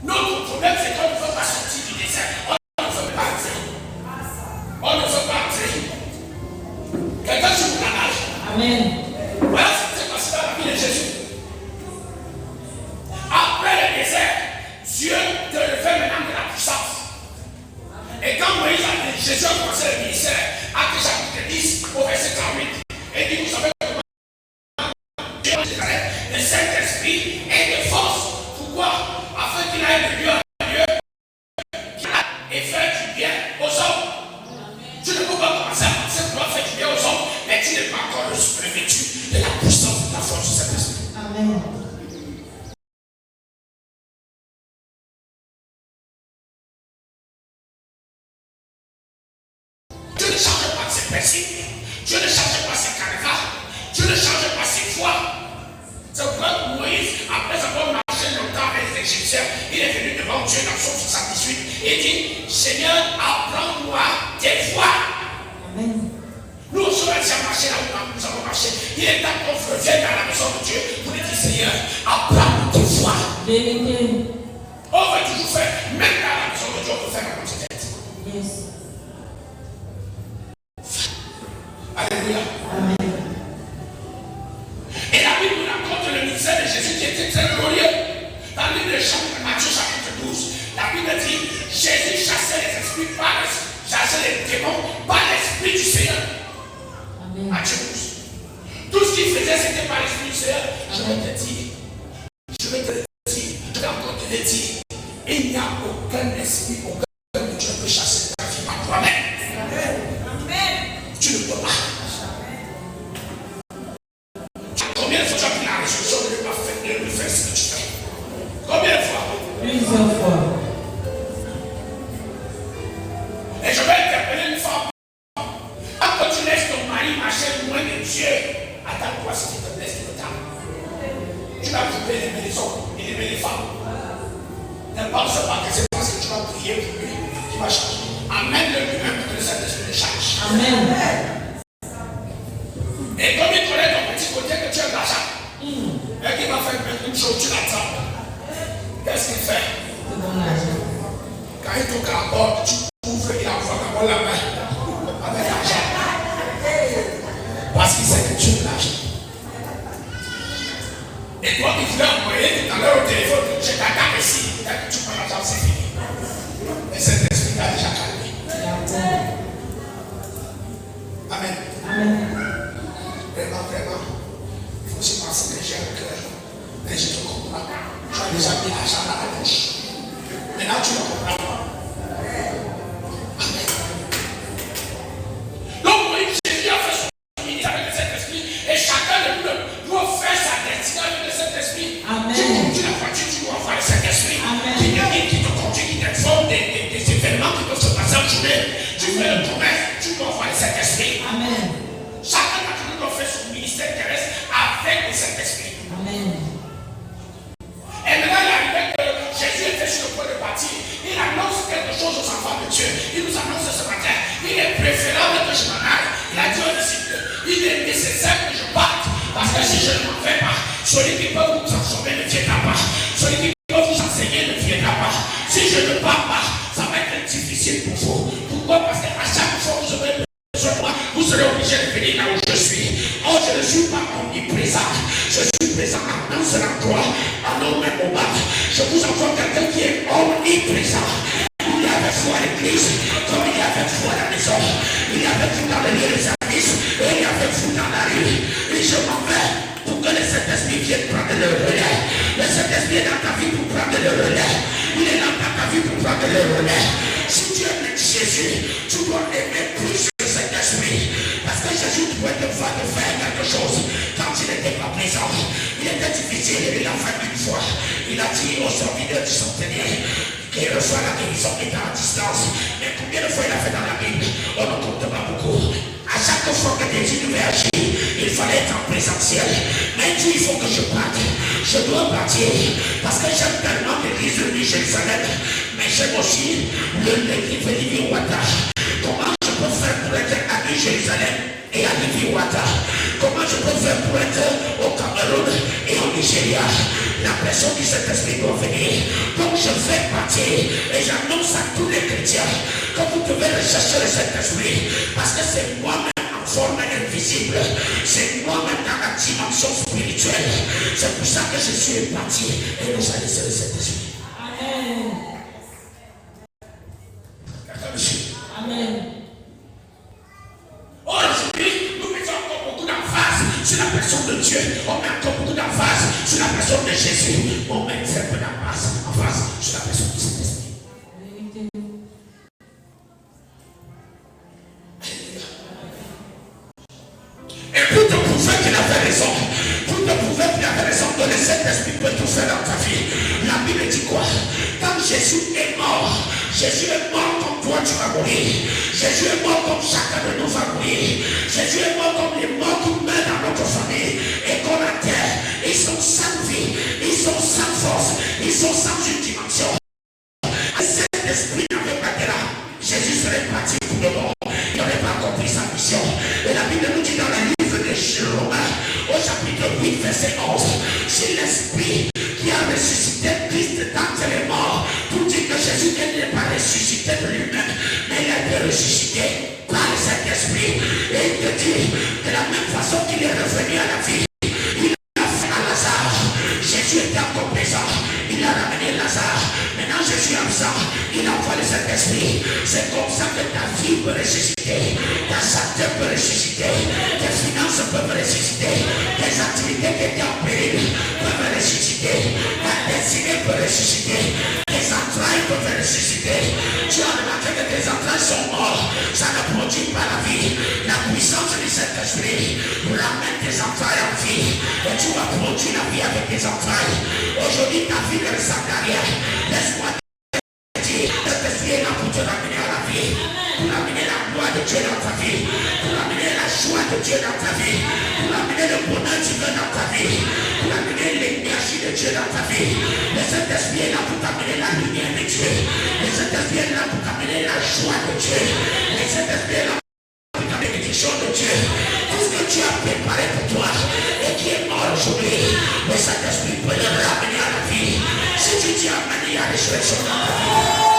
Notre problème, c'est qu'on ne veut pas sortir du désert. On ne veut pas entrer. On ne veut pas entrer. Quelqu'un sur mon âge. Amen. Voilà ce qui s'est passé dans la vie de Jésus. Après le désert, Dieu te revêt maintenant de la puissance. Et quand Moïse a dit, Jésus a commencé le ministère, Actes chapitre 10, au verset 48, et dit, vous savez comment le Saint-Esprit est de force. Pourquoi? Afin qu'il aille de lieu en lieu et faire du bien aux hommes. Tu ne peux pas commencer à penser que tu dois faire du bien aux hommes, mais tu n'es pas encore revêtu de la puissance de la force du Saint-Esprit. Amen. Dieu ne change pas ses principes. Dieu ne change pas ses caractères. Dieu ne change pas ses voies. C'est pourquoi Moïse, après avoir marché longtemps avec les Égyptiens, il est venu devant Dieu dans Psaume 78 et dit Seigneur, apprends-moi tes voies. Amen. Nous aussi, on a déjà marché là où nous avons marché. Il est temps qu'on revienne dans la maison de Dieu pour lui dire Seigneur, apprends tes voies. Vérité. On va toujours faire, même dans la maison de Dieu, on peut faire la même tête. Yes. Alléluia. Amen. Et la Bible nous raconte le ministère de Jésus qui était très glorieux. Dans le livre de Matthieu chapitre 12, la Bible dit Jésus chassait les esprits par chassait les démons par l'Esprit du Seigneur. À Dieu. Tout ce qu'il faisait, c'était par l'Esprit du Seigneur. Je vais te dire, je vais encore te le dire. Il n'y a aucun esprit, aucun que Dieu peut chasser ta vie par toi-même. Tu ne peux pas. Combien de fois tu as pris la résolution de ne pas faire ce que tu fais? Combien de fois? Plusieurs fois. Et je vais interpeller une femme. Quand tu laisses ton mari marcher loin de Dieu, attends-toi si tu te blesses de temps. Tu vas couper les maisons et aimer les femmes. Ne pense pas que c'est parce que tu vas prier pour lui qu'il va changer. Amène-le lui-même pour que le Saint-Esprit le change. Amen. Et comme il connaît ton petit côté que tu as de l'argent, et qu'il va faire une chose, tu l'attends. Qu'est-ce qu'il fait? C'est bon l'argent. Quand il toque à la porte, tu ouvres et il envoie d'abord la main avec l'argent. Parce qu'il sait que tu as de l'argent. Et toi qui voulais envoyer tout à l'heure au téléphone, je t'attends ici. Dès que tu prends l'argent, c'est fini. Et cet esprit t'a déjà calmé. Amen. Amen. Vraiment, il faut se penser que j'ai un cœur. Mais je te comprends. Tu as déjà mis l'argent dans la bouche. Maintenant, tu le comprends. Amen. Donc, Jésus a fait son ministère avec le Saint-Esprit et chacun de nous doit faire sa destinée avec le Saint-Esprit. Amen. Tu la voiture, tu dois avoir le Saint-Esprit. Amen. Qui te conduit, qui t'informe des événements qui peuvent se passer en journée. Tu fais le commerce, tu dois avoir le Saint-Esprit. Amen. Chacun d'entre nous doit faire son ministère terrestre avec le Saint-Esprit. Amen. Et maintenant, il arrivait que Jésus était sur le point de partir. Il annonce quelque chose aux enfants de Dieu. Il nous annonce ce matin. Il est préférable que je m'en aille. Il a dit aux disciples, il est nécessaire que je parte. Parce que si je ne m'en vais pas, celui qui peut vous transformer ne viendra pas. Celui qui peut vous enseigner ne viendra pas. Si je ne pars pas, ça va être difficile pour vous. Pourquoi? Parce qu'à chaque fois que je vais vous serez obligé de venir là où je suis. Oh, je ne suis pas omniprésent. Je suis présent à un seul endroit, à nos mêmes moments. Je vous envoie quelqu'un qui est omniprésent. Il y a avec vous à l'église, comme il y a avec vous à la maison. Il y a avec vous dans le lieu des services, et il y a avec vous dans la rue. Et je m'en vais pour que le Saint-Esprit vienne prendre le relais. Le Saint-Esprit est dans ta vie pour prendre le relais. Il est dans ta vie pour prendre le relais. Si tu aimes Jésus, tu dois aimer plus le Saint-Esprit. Parce que Jésus pouvait te faire quelque chose quand il n'était pas présent. Il était difficile, il l'a fait une fois. Il a dit aux serviteurs du centenier qu'il reçoit la guérison étant à distance. Mais combien de fois il a fait dans la Bible? On ne compte pas beaucoup. À chaque fois que Jésus devait agir, il fallait être en présentiel. Mais il dit, il faut que je parte. Je dois partir. Parce que j'aime tellement l'église de Jérusalem. Mais j'aime aussi l'église de Liviwata. Comment je peux faire pour être à Jérusalem et à Liviwata? Comment je peux faire pour être au Cameroun et au Nigeria? La personne du Saint-Esprit doit venir. Donc je fais partir et j'annonce à tous les chrétiens que vous devez rechercher le Saint-Esprit. Parce que c'est moi-même en forme invisible. C'est moi-même dans la dimension spirituelle. C'est pour ça que je suis parti et nous a laissé le Saint-Esprit. Amen. Amen. Aujourd'hui, nous mettons encore beaucoup d'emphase sur la personne de Dieu. On met encore beaucoup d'emphase sur la personne de Jésus. On met très peu d'emphase sur la personne du Saint-Esprit. Et pour te prouver qu'il avait raison, pour te prouver qu'il avait raison, que le Saint-Esprit peut tout faire dans ta vie. La Bible dit quoi? Quand Jésus est mort comme toi tu vas mourir. Jésus est mort comme chacun de nous va mourir. Jésus est mort comme les morts qui meurent dans notre famille et qu'on enterre. Ils sont sans vie, ils sont sans force, ils sont sans une dimension. Cet esprit n'avait pas été là. Jésus serait parti pour le mort. Il n'aurait pas compris sa mission. Et la Bible nous dit dans le livre de Romains, au chapitre 8, verset 11, c'est l'esprit qui a ressuscité Christ d'entre les morts pour dire que Jésus n'est pas ressuscité de lui-même, mais il a été ressuscité par le Saint-Esprit. Et il te dit de la même façon qu'il est revenu à la vie, il a fait à Lazare. Jésus était encore présent, il a ramené Lazare. Maintenant Jésus est absent, il envoie le Saint-Esprit. Saint-Esprit. C'est comme ça que ta vie peut ressusciter, ta santé peut ressusciter, tes finances peuvent ressusciter, tes activités qui étaient en péril peuvent ressusciter, ta destinée peut ressusciter, tes entrailles peuvent ressusciter. Tu as remarqué que tes entrailles sont mortes, ça ne produit pas la vie. La puissance du Saint-Esprit ramène tes entrailles en vie et tu vas produire la vie avec tes entrailles. Aujourd'hui, ta vie ne ressemble à rien. Laisse-moi dire, Saint-Esprit est là pour te ramener à la vie, pour ramener la gloire de Dieu dans ta vie, pour ramener la joie de Dieu dans ta vie, pour ramener le bonheur divin dans ta vie, pour ramener l'énergie de Dieu dans ta vie. Le Saint-Esprit est là pour t'amener la lumière de Dieu. Le Saint-Esprit est là pour t'amener la joie de Dieu. Le Saint-Esprit est là pour t'amener les choses de Dieu. Tout ce que Dieu a préparé pour toi et qui est mort aujourd'hui, le Saint-Esprit peut le ramener à la vie. Si tu dis amen, il y a résurrection dans ta vie.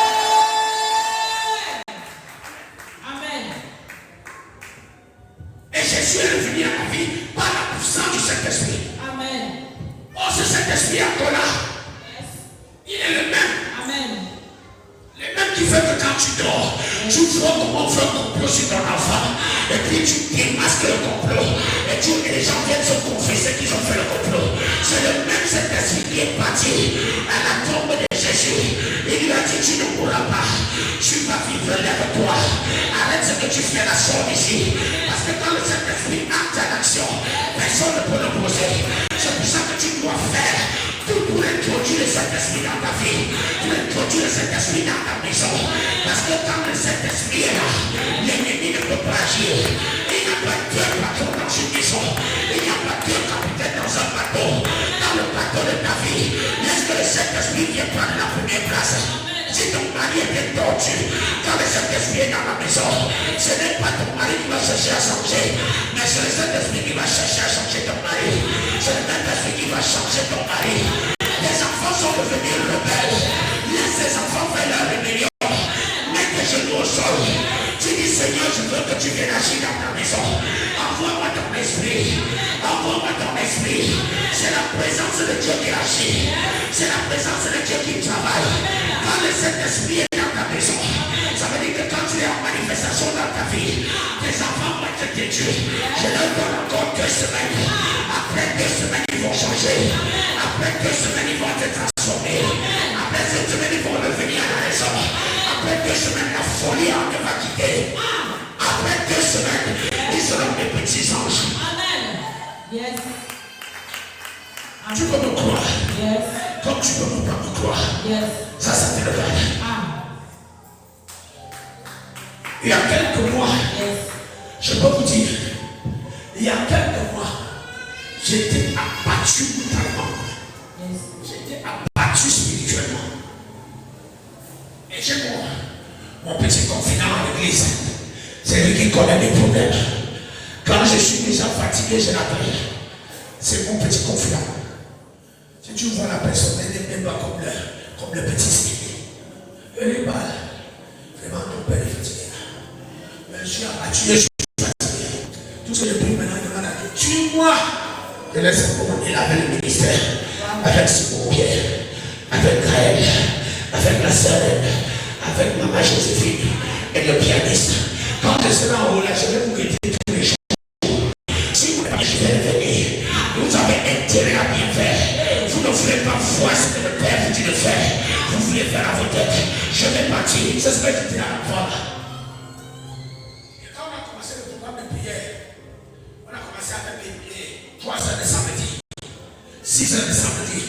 Jésus est revenu à la vie par la puissance du Saint-Esprit. Amen. Oh, ce Saint-Esprit est encore là. Yes. Il est le même. Amen. Le même qui fait que quand tu dors, tu vois comment on fait un complot sur ton enfant. Et puis tu démasques le complot. Et les gens viennent se confesser qu'ils ont fait le complot. C'est le même Saint-Esprit qui est parti à la tombe de Jésus. Il lui a dit, tu ne mourras pas. Tu vas vivre avec toi. Arrête ce que tu fais là, sors ici. Parce que quand le Saint-Esprit entre en action, personne ne peut l'opposer. C'est pour ça que tu dois faire tout pour introduire le Saint-Esprit dans ta vie, pour introduire le Saint-Esprit dans ta maison. Parce que quand le Saint-Esprit est là, l'ennemi ne peut pas agir. Il n'y a pas deux patrons dans une maison. Il n'y a pas deux capitaines dans un bateau. Dans le bateau de ta vie, laisse que le Saint-Esprit vienne prendre la première place. Si ton mari est tordu, quand le Saint-Esprit est dans la maison, ce n'est pas ton mari qui va chercher à changer, mais c'est le Saint-Esprit qui va chercher à changer ton mari. C'est le Saint-Esprit qui va changer ton mari. Les enfants sont devenus rebelles. Laisse les enfants faire leur rébellion. Mets tes genoux au sol. Tu dis, Seigneur, je veux que tu viennes agir dans ta maison. Envoie-moi ton esprit. Envoie-moi ton esprit. C'est la présence de Dieu qui agit. C'est la présence de Dieu qui travaille. Quand le Saint-Esprit est dans ta maison, ça veut dire que quand tu es en manifestation dans ta vie, tes enfants vont être têtus. Je leur donne encore 2 semaines. Après 2 semaines, ils vont changer. Après 2 semaines, ils vont être transformés. Après 7 semaines, ils vont revenir à la raison. Après 2 semaines, la folie en va quitter. Après 2 semaines, ils seront mes petits anges. Amen. Yes. Tu peux me croire. Yes. Comme tu peux pas me croire. Yes. Ça te regarde. Ah. Il y a quelques mois, Yes. je peux vous dire, il y a quelques mois, j'étais abattu brutalement. Yes. J'étais abattu spirituellement. Et j'ai mon petit confident à l'église. C'est lui qui connaît mes problèmes. Quand je suis déjà fatigué, je l'appelle. C'est mon petit confident. Si tu vois la personne, elle n'est même pas comme le petit spirituel. Elle est mal. Vraiment, ton père est fatigué. Mais je suis abattu, je suis fatigué. Tout ce que je prie maintenant, je demande à Dieu, tue-moi. Je laisse il avait le ministère. Avec Simon Pierre, avec Gaël, avec la sœur, avec maman Joséphine et le pianiste. Quand je serai en haut là, je vais vous guetter tous les jours. Si vous n'avez pas venir, vous avez intérêt à bien faire. Vous ne voulez pas voir ce que le Père vous dit de faire. Vous voulez faire à votre tête. Je vais partir. C'est ce que je dis à la fois. Et quand on a commencé le programme de prière, on a commencé avec les 3 heures de samedi, 6 heures de samedi.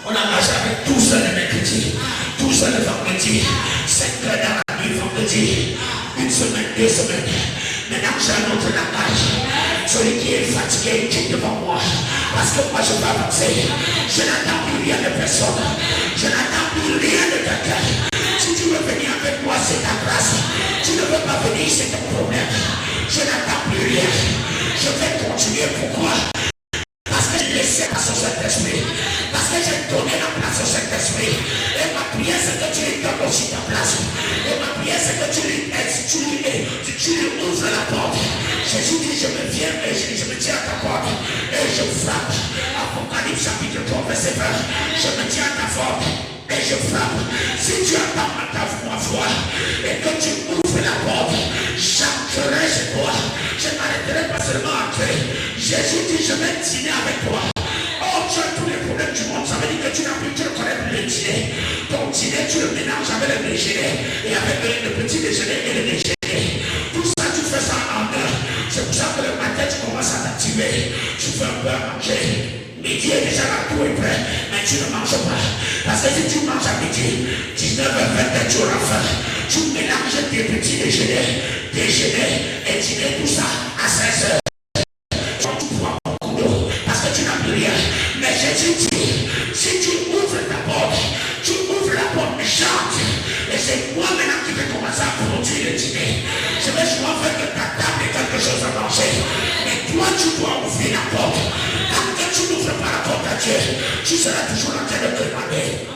On a marché avec 12 heures de mercredi, 12 heures de vendredi, 5 heures dans la nuit vendredi, 1 semaine, 2 semaines. Maintenant j'ai un autre langage. Celui qui est fatigué, qui est devant moi. Parce que moi je vais avancer. Je n'attends plus rien de personne. Je n'attends plus rien de quelqu'un. Si tu veux venir avec moi, c'est ta grâce. Tu ne veux pas venir, c'est ton problème. Je n'attends plus rien. Je vais continuer. Pourquoi? Parce que j'ai laissé place au Saint-Esprit. Parce que j'ai donné la place au Saint-Esprit. Et ma prière, c'est que tu lui donnes aussi ta place. Et ma prière, c'est que tu lui aides. Tu lui ouvres la porte. Jésus dit, je me viens et je me tiens à ta porte. Et je frappe. Apocalypse chapitre 3, verset 20. Je me tiens à ta porte. Et je frappe. Si tu attends ma voix, et que tu ouvres la porte, j'entrerai chez toi. Je ne m'arrêterai pas seulement à entrer. Jésus dit, je vais dîner avec toi. Oh, tu as tous les problèmes du monde. Ça veut dire que tu n'as plus, tu ne connais plus le dîner. Ton dîner, tu le mélanges avec le déjeuner. Et avec le petit déjeuner et le déjeuner. Tout ça, tu fais ça en heure. C'est pour ça que le matin, tu commences à t'activer. Tu fais un peu à manger. Midi est déjà là, tout est prêt. Mais tu ne manges pas. Parce que si tu manges à midi, 19h, 20h, tu auras faim. Tu mélanges tes petits déjeuners, déjeuner et dîner, tout ça à 16h. Tu bois beaucoup d'eau parce que tu n'as plus rien. Mais Jésus dit, si tu ouvres ta porte, tu ouvres la porte méchante. Et c'est moi maintenant qui vais commencer à produire le dîner. Je vais souvent faire que ta table ait quelque chose à manger. Mais toi, tu dois ouvrir la porte. Tant que tu n'ouvres pas la porte à Dieu, tu seras toujours en train de te demander.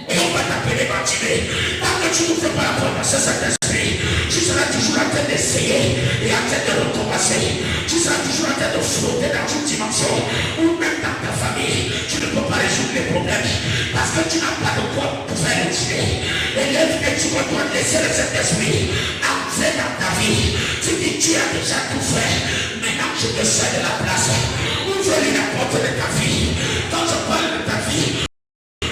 Et on va t'appeler Bartimée. Tant que tu n'ouvres pas la porte à ce Saint-Esprit, tu seras toujours en train d'essayer et en train de recommencer. Tu seras toujours en train de flotter dans une dimension ou même dans ta famille. Tu ne peux pas résoudre les problèmes parce que tu n'as pas de quoi pour faire le dîner. Et lève et tu dois laisser le Saint-Esprit entrer dans ta vie. Tu dis, tu as déjà tout fait. Maintenant, je te cède la place. Ouvre-lui la porte de ta vie. Quand je parle de ta vie,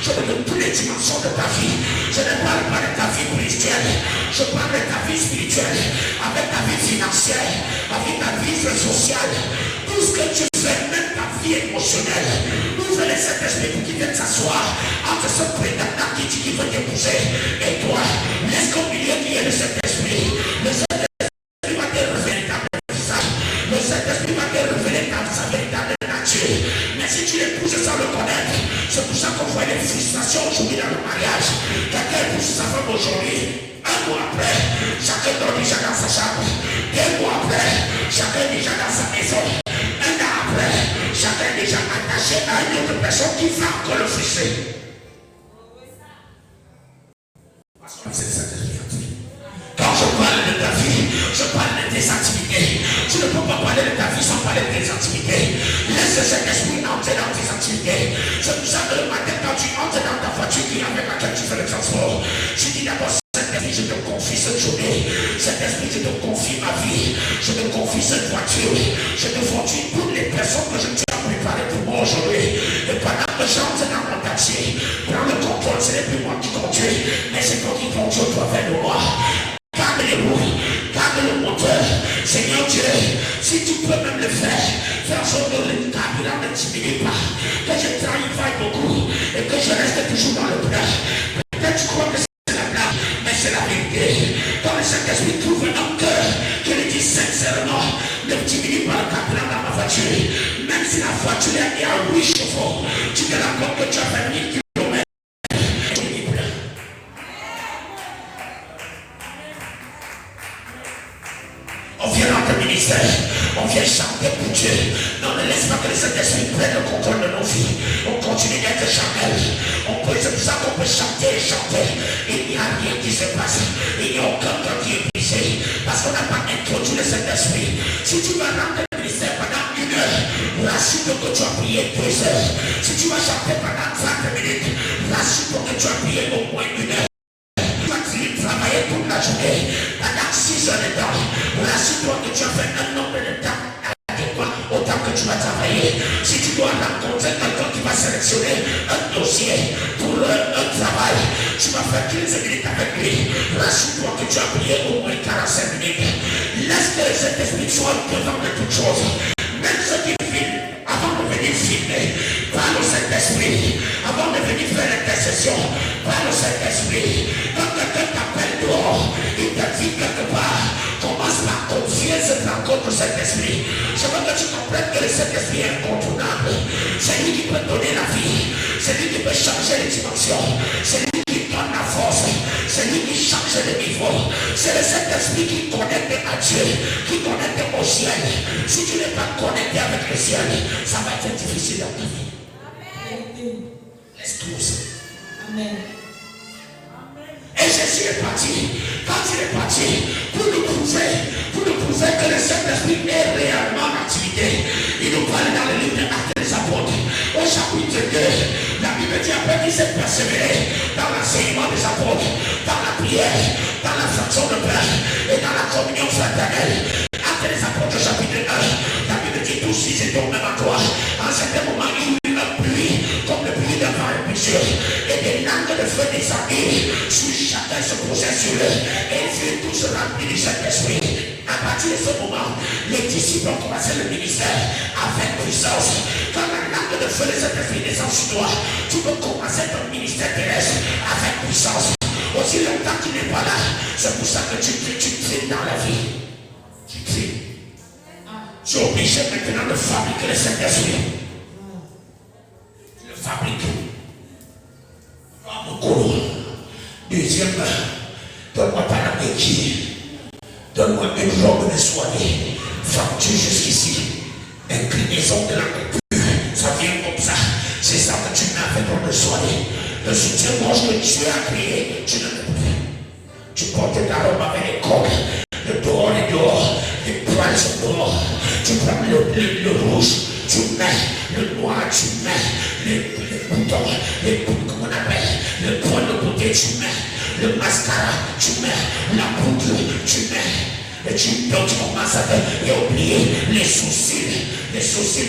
je parle de toutes les dimensions de ta vie. Je ne parle pas de ta vie spirituelle. Je parle de ta vie spirituelle. Avec ta vie financière. Avec ta vie sociale. Tout ce que tu fais, même ta vie émotionnelle. Ouvre les Saint-Esprit pour qu'il vienne s'asseoir entre ce prétendant qui dit qu'il veut t'épouser et toi. Laisse qu'au milieu qu'il y ait le Saint-Esprit. Le Saint-Esprit va te révéler ta visage. Le Saint-Esprit va te révéler sa véritable nature. Mais si tu l'épouses sans le connaître, c'est pour ça qu'on voit des frustrations aujourd'hui dans le mariage. Quelqu'un épouse sa femme aujourd'hui. Un mois après, chacun dort déjà dans sa chambre. 2 mois après, chacun est déjà dans sa maison. 1 an après, chacun est déjà attaché à une autre personne qui va encore le frustrer. Parce que c'est ça que je dis. Quand je parle de ta vie, je parle de tes activités. Tu ne peux pas parler de ta vie sans parler de tes activités. Laisse cet esprit entrer dans tes activités. C'est pour ça que le matin, quand tu entres dans ta voiture avec laquelle tu fais le transport, tu dis d'abord, Saint-Esprit, je te confie cette journée. Saint-Esprit, je te confie ma vie. Je te confie cette voiture. Je te confie toutes les personnes que je tiens à préparer pour moi aujourd'hui. Et pendant que j'entre dans mon taxi, prends le contrôle, ce n'est plus moi qui conduis, mais c'est toi qui conduis au travers de moi. Garde les roues, garde le moteur. Seigneur Dieu, si tu peux même le faire, fais en sorte que le carburant ne diminue pas, que je travaille beaucoup et que je reste toujours dans le plein. Peut-être tu crois que c'est la blague, mais c'est la vérité. Quand le Saint-Esprit trouve un cœur, je le dis sincèrement, ne diminue pas le carburant dans ma voiture. Même si la voiture est à 8 chevaux, tu te rends compte que tu as fait 1000 km. On vient dans le ministère, on vient chanter pour Dieu. Non, ne laisse pas que le Saint-Esprit prenne le contrôle de nos vies. On continue d'être charnel. C'est pour ça qu'on peut chanter et chanter. Il n'y a rien qui se passe. Il n'y a aucun cœur qui est brisé. Parce qu'on n'a pas introduit le Saint-Esprit. Si tu vas rentrer le ministère pendant 1 heure, rassure-toi que tu as prié 2 heures. Si tu vas chanter pendant 30 minutes, rassure-toi que tu as prié au moins 1 heure. Travailler toute la journée pendant 6 heures de temps. Rassure-toi que tu as fait un nombre de temps adéquat au temps que tu vas travailler. Si tu dois rencontrer quelqu'un qui va sélectionner un dossier pour un travail, tu vas faire 15 minutes avec lui. Rassure-toi que tu as prié au moins 45 minutes. Laisse que cet esprit soit devant de toutes choses. Même ceux qui filment, avant de venir filmer, parle au Saint-Esprit. Avant de venir faire l'intercession, parle au Saint-Esprit. Quand quelqu'un t'appelle dehors, il te dit quelque part, commence par confier cette rencontre au Saint-Esprit. Je veux que tu comprennes que le Saint-Esprit est incontournable. C'est lui qui peut donner la vie. C'est lui qui peut changer les dimensions. C'est lui qui donne la force. C'est lui qui change le niveau. C'est le Saint-Esprit qui connecte à Dieu, qui connecte au ciel. Si tu n'es pas connecté avec le ciel, ça va être difficile dans ta vie. Laisse tout ça. Amen. Et Jésus est parti. Quand il est parti, pour nous prouver que le Saint-Esprit est réellement en activité, il nous parle dans le livre des Actes des Apôtres, au chapitre 2. La Bible dit après qu'il s'est persévéré dans l'enseignement des apôtres, dans la prière, dans la fraction de communion fraternelle. Actes des apôtres chapitre 1, la Bible dit tous ils étaient au même endroit. À un certain moment, il y eut une pluie, comme le pluie d'un vent impétueux, et des langues de feu descendaient sur chacun se posait sur eux, et ils furent tous remplis du Saint-Esprit. À partir de ce moment, les disciples ont commencé le ministère avec puissance. Quand la langue de feu de Saint-Esprit descend sur toi, tu peux commencer ton ministère terrestre avec puissance. Aussi longtemps qu'il n'est pas là, c'est pour ça que tu trimes dans la vie. Tu trimes. Tu es obligé maintenant de fabriquer le Saint-Esprit. Tu le fabriques. Deuxième, donne-moi ta langue qui. Donne-moi une robe de soirée, facture jusqu'ici, inclinaison de la coupure, ça vient comme ça, c'est ça que tu mets avec robe de soirée. Le soutien-gorge que Dieu a créé, tu ne le peux plus. Tu portes ta robe avec les cordes, le dehors et dehors, les poils sont dehors, tu prends le rouge, tu mets le noir, tu mets les boutons, comment on appelle, le point de côté, tu mets. Le mascara, tu mets la poudre, tu mets, et tu commences à oublier les sourcils,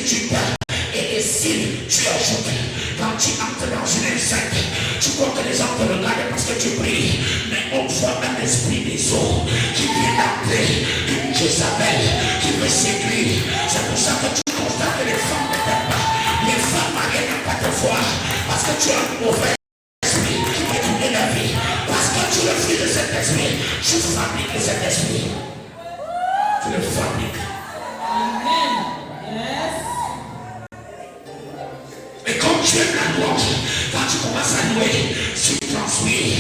tu perds, et les cils, tu ajoutes. Quand tu entres dans une enceinte, tu crois que les gens te regardent parce que tu pries, mais on voit un esprit des eaux qui vient d'entrer, une Jézabel qui veut séduire. C'est pour ça que tu constates que les femmes ne t'aiment pas, les femmes mariées n'aiment pas te voir, parce que tu as un mauvais esprit qui veut tuer la vie. Tu le fruit de cet esprit, tu fabriques cet esprit. Tu le fabriques. Amen. Yes. Et quand tu aimes la louange, quand tu commences à louer, tu transpires.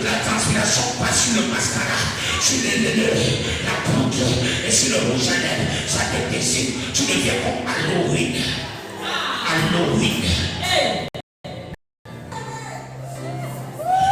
La transpiration passe sur le mascara, sur la poudre et sur le rouge à lèvres. Ça te dessine. Tu deviens comme Halloween. Halloween. Hey.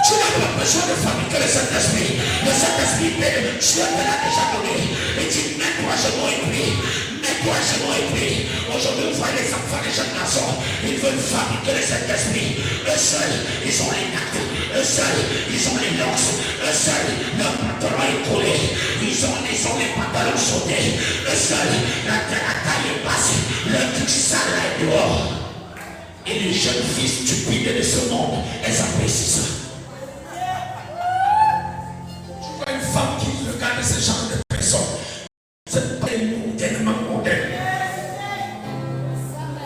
Tu n'as pas besoin de fabriquer le Saint-Esprit. Le Saint-Esprit, tu as déjà donné. Et dit, mets-toi à genoux et prie. Mets-toi à genoux et prie. Aujourd'hui, vous voyez les enfants, les jeunes garçons, ils veulent fabriquer le Saint-Esprit. Eux seuls, ils ont les nattes. Eux seuls, ils ont les locks. Eux seuls, leur pantalon est collé. Ils ont les pantalons sautés. Eux seuls, la taille est basse. Leur petit sale est dehors. Et les jeunes filles stupides de ce monde, elles apprécient ça. Une femme qui regarde ce genre de personnes, c'est pas tellement moderne.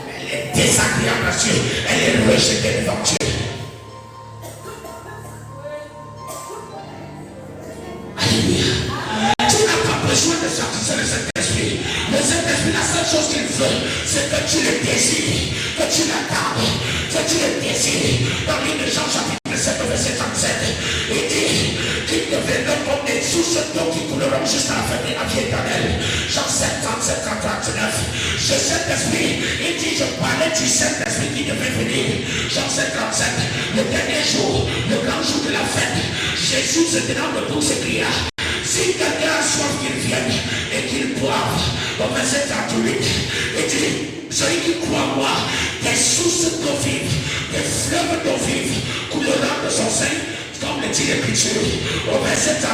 Elle est désagréable à Dieu, elle est rejetée devant Dieu. Alléluia. Tu n'as pas besoin de sortir le Saint-Esprit. Le Saint-Esprit, la seule chose qu'il veut, c'est que tu le désires, que tu l'attendes, que tu le désires. Dans l'île de Jean chapitre 7, verset 37, il dit qu'il deviendrait comme des sources d'eau qui couleront jusqu'à la fin de la vie éternelle. Jean 7, 37, 39. Ce Saint-Esprit, il dit, je parlais du Saint-Esprit qui devait venir. Jean 7, 37. Le dernier jour, le grand jour de la fête, Jésus se tenant debout s'écria, si quelqu'un a soif, qu'il vienne et qu'il boive. Au verset 38, il dit, celui qui croit en moi, des sources d'eau vive, des fleuves d'eau vive couleront de son sein, comme le dit l'Écriture. Au verset 39,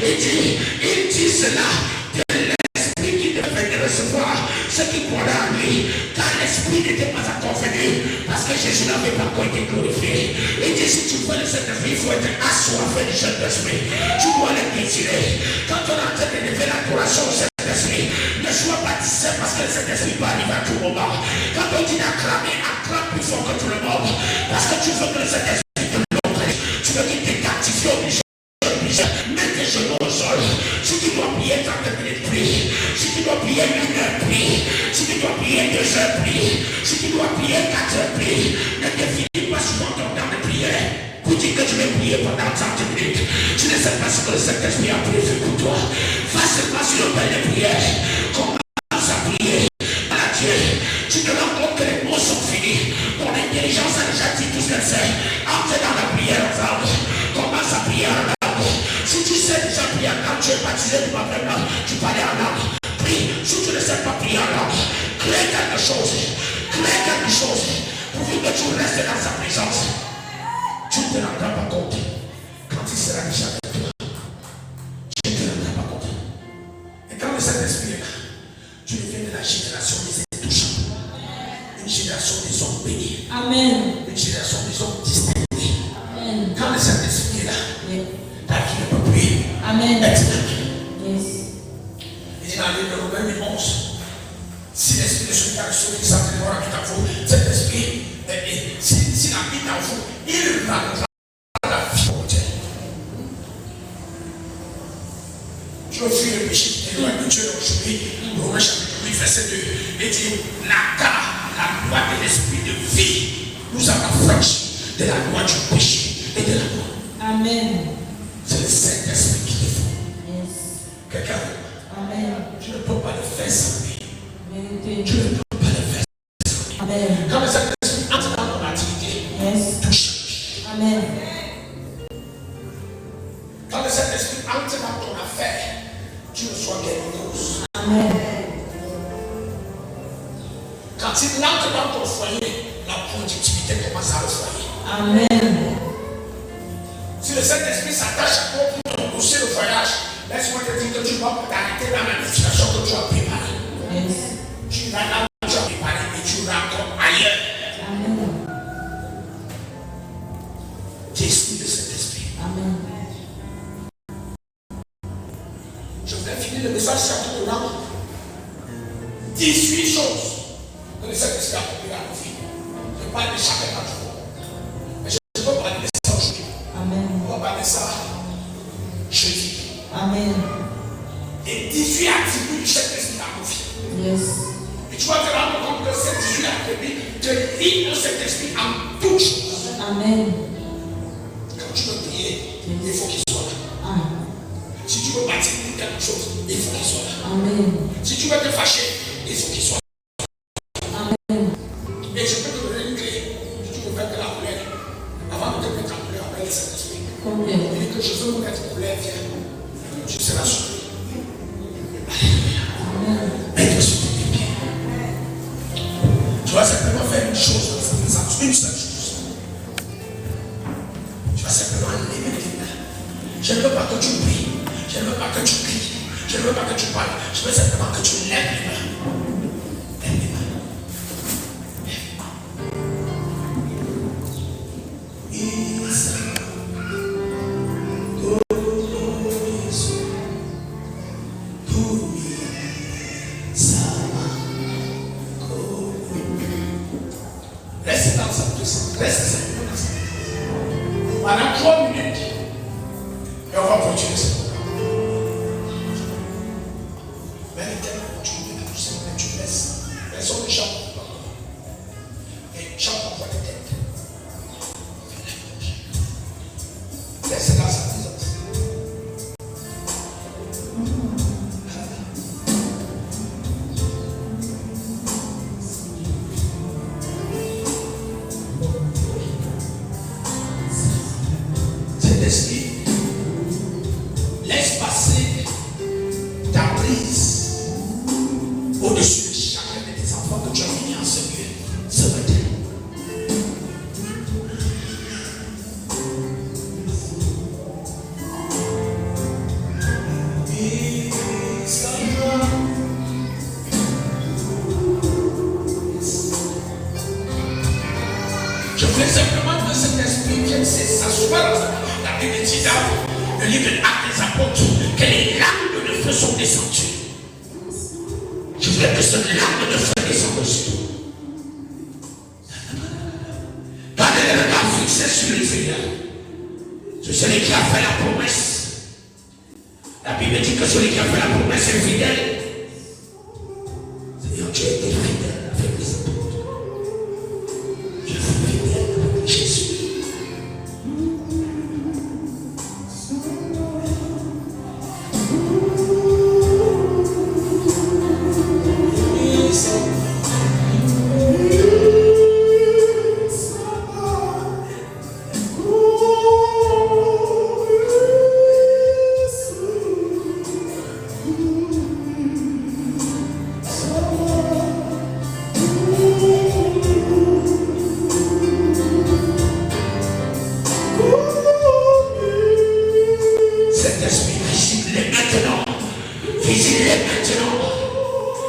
il dit cela de l'Esprit qui devait recevoir ceux qui croiraient en lui, car l'Esprit n'était pas encore venu, parce que Jésus n'avait pas encore été glorifié. Il dit, si tu veux le Saint-Esprit, il faut être assoiffé du Saint-Esprit. Tu dois le désirer. Quand on est en train de lever l'adoration au Saint-Esprit, ne sois pas distrait parce que le Saint-Esprit peut arriver à tout moment. Quand on dit d'acclamer, acclame plus fort que tout le monde, parce que tu veux que le Saint-Esprit te l'offre. Tu veux qu'il t'écartifie obligé. Mets tes genoux au sol. Si tu dois prier 30 minutes, prie. Si tu dois prier 1 heure, prie. Si tu dois prier 2 heures, prie. Si tu dois prier 4 heures, prie. Ne définis pas souvent ton temps de prière pour dire que tu vais prier pendant 30 minutes. Tu ne sais pas ce que le Saint-Esprit a prévu pour toi. Va seulement sur le pain de prière. Commence à prier à Dieu. Tu te rends compte que les mots sont finis. Ton intelligence a déjà dit tout ce qu'elle sait. Entre dans la prière ensemble. Commence à prier en langue. Si tu sais déjà prier en langue, tu es baptisé, tu vas vraiment, tu parlais en langue. Prie. Si tu ne sais pas prier en langue, crée quelque chose. Crée quelque chose. Pourvu que tu restes dans sa présence. Tu ne te rendras pas compte. Quand il sera déjà avec toi, tu ne te rendras pas compte. sont bénies. Amen. Une génération qui sont distinguées. Amen. Quand le Saint-Esprit est là, Yes. ta vie ne peut plus Amen. être tranquille. Yes. Il dit dans le livre de Romains 8:11, si l'Esprit de celui qui a reçu qui s'entraînera habite en vous, cet Esprit, s'il habite en vous, il rendra la vie au Dieu. Tu veux fuir le péché qui t'éloigne de Dieu aujourd'hui. Romains chapitre 8, verset 2. Il dit, la loi de l'Esprit de vie nous a affranchis de la loi du péché et de la mort. Amen. C'est le Saint-Esprit qui te fait. Yes. Quelqu'un, Amen. tu ne peux pas le faire sans lui. Vérité. Tu ne peux pas le faire sans lui. Amen. Quand le Saint-Esprit entre dans ton activité, Yes. tout change. Amen. Quand le Saint-Esprit entre dans ton affaire, tu reçois quelque chose. Amen. Quand il entre dans ton foyer, la productivité commence à le foyer. Amen. Si le Saint-Esprit s'attache à toi pour ton dossier de voyage, laisse-moi te dire que tu vas t'arrêter dans la destination que tu as préparée. Yes. Tu vas là où tu as préparé et tu vas encore ailleurs. Amen. L'esprit de cet esprit. Amen. Je voudrais finir le message chapitre là. 18 choses que le Saint-Esprit a accompli dans nos vies. Je parle de chacun d'entre vous. Mais je ne peux pas parler de ça aujourd'hui. Amen. On va parler de ça jeudi. Amen. Et 18 attributs du Saint-Esprit dans nos vies. Yes. Et tu vas te rendre compte que ces 18 attributs te lient au Saint-Esprit en toutes choses. Amen. Quand tu veux prier, il faut qu'il soit là. Ah. Si tu veux bâtir quelque chose, il faut qu'il soit là. Amen. Si tu veux te fâcher, il faut qu'il soit là. Amen. Et je peux te donner une clé. Si tu veux faire de la colère, avant de te mettre en colère, appelle le Saint-Esprit. Combien? Il dit que je veux me mettre en colère, viens. Tu seras surpris. Mets-toi sur tes pieds. Tu vas simplement faire une chose dans cette présence, une seule chose. Tu vas simplement lever tes mains. Je ne veux pas que tu pries. Je ne veux pas que tu cries. Je ne veux pas que tu parles. Je veux simplement que tu lèves les mains. Lève les mains. Reste dans sa présence. Reste simplement dans sa présence. Pendant 3 minutes. Et on va continuer ça. Mais les thèmes continuent de pousser, mais tu laisses. Personne ne chante. Et chante en voix de tête. Reste dans sa présence. Esprit, laisse passer ta prise au-dessus de chacun de tes enfants que tu as mis en ce lieu ce matin. Je voulais simplement que cet esprit vienne s'asseoir dans la Bible dit dans le livre de l'Acte des Apôtres que les larmes de feu sont descendues. Je voulais que cette larme de feu descende aussi. Gardez le regard fixé sur le Seigneur. C'est celui qui a fait la promesse. La Bible dit que celui qui a fait la promesse est fidèle. Seigneur, tu es fidèle avec les apôtres. Tu es fidèle avec Jésus.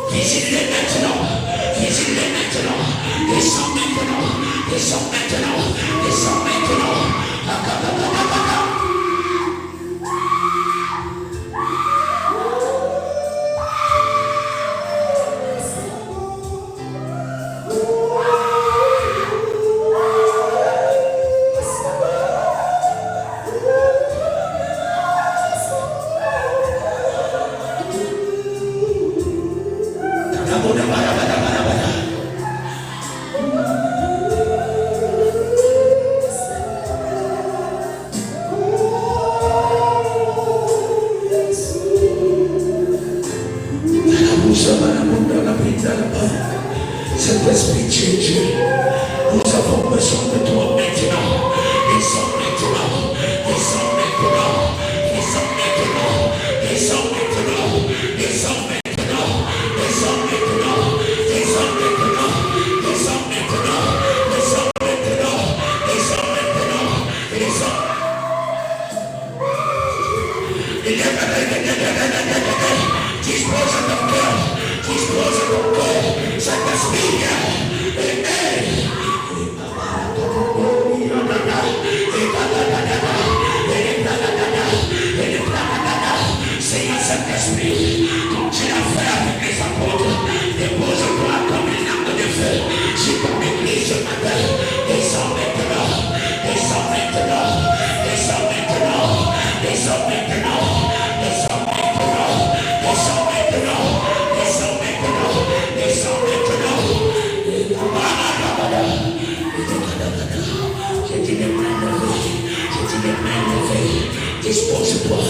Visite-les maintenant. Visite-les maintenant. Descends maintenant. Descends maintenant. Descends maintenant. Cet esprit Dieu, nous avons besoin de toi maintenant. Descends maintenant. Descends maintenant. Descends maintenant. Descends maintenant. Descends maintenant. Descends maintenant. Descends maintenant. Descends maintenant. Descends maintenant. Descends maintenant. Descends. Dispose de ton cœur. Dispose de ton corps. Cet esprit. Seigneur Saint-Esprit, comme tu l'as fait avec les apôtres, dépose-toi comme une arme de feu sur ton église ce matin. Descends maintenant, descends maintenant, descends maintenant, descends maintenant, descends maintenant, descends maintenant, descends maintenant, descends maintenant. J'ai dit les mains levées, j'ai dit les mains levées, dispose-toi.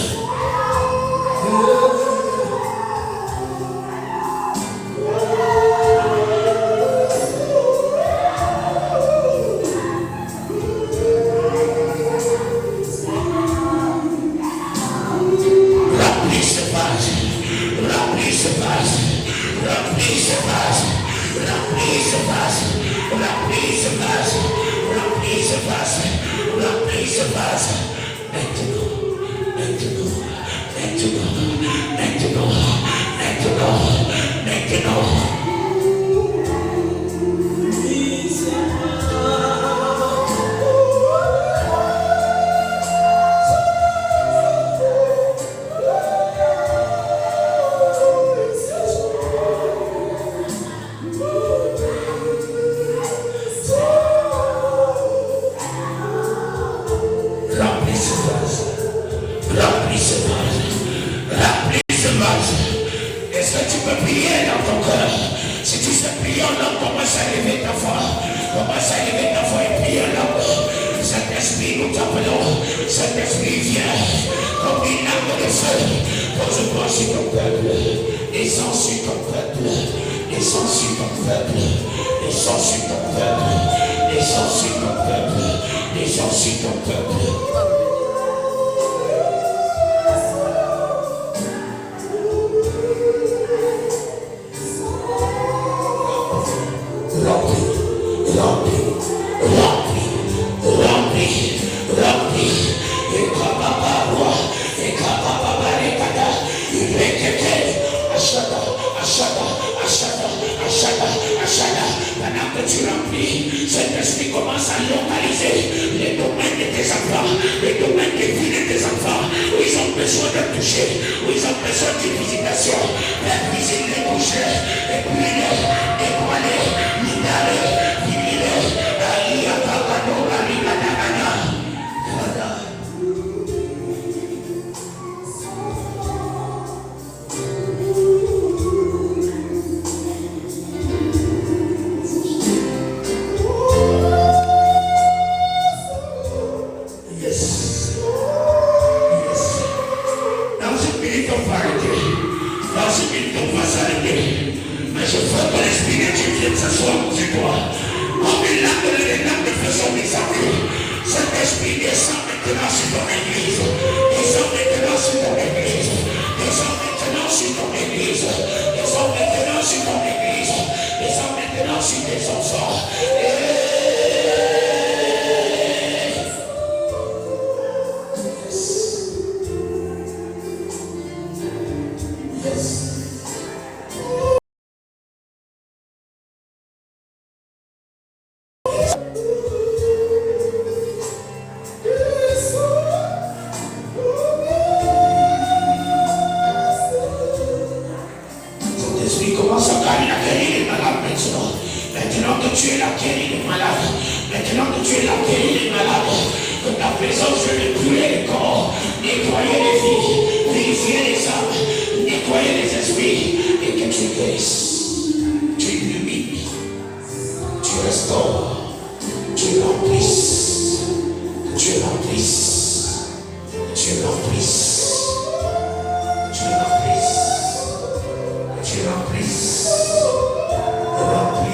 Est-ce que tu peux prier dans ton cœur? Si tu sais prier en langue, commence à élever ta voix. Commence à élever ta voix et prier en langue. Cet esprit, nous t'appelons. Cet esprit vient comme une arme de feu. Pose-toi sur ton peuple. Descends sur ton peuple. Descends sur ton peuple. Descends sur ton peuple. Descends sur ton peuple. Descends sur ton peuple. Pendant que tu remplis, cet esprit commence à localiser les domaines de tes enfants, les domaines de vie de tes enfants, où ils ont besoin de toucher, où ils ont besoin d'une visitation. Père, visite les coucher, épouille-les, étoile-les, libère-les, libère-les, aïe, apapado, aligadagana. Mais je veux que l'esprit de Dieu vienne s'asseoir sur toi. Comme une lame de l'énorme de façon bizarre. Cet esprit descend maintenant sur ton église. Descend maintenant sur ton église. Descend maintenant sur ton église. Descend maintenant sur ton église. Descend maintenant sur tes enfants. Satan a guéri les malades maintenant. Maintenant que tu es là, guéris les malades. Maintenant que tu es là, guéris les malades. Que ta présence vienne brûler les corps, nettoyer les vies, purifier les âmes, nettoyer les esprits, et que tu guérisses, tu illumines, tu restaures, tu remplisses, tu remplisses, tu remplisses, tu remplisses, tu remplisses, remplis.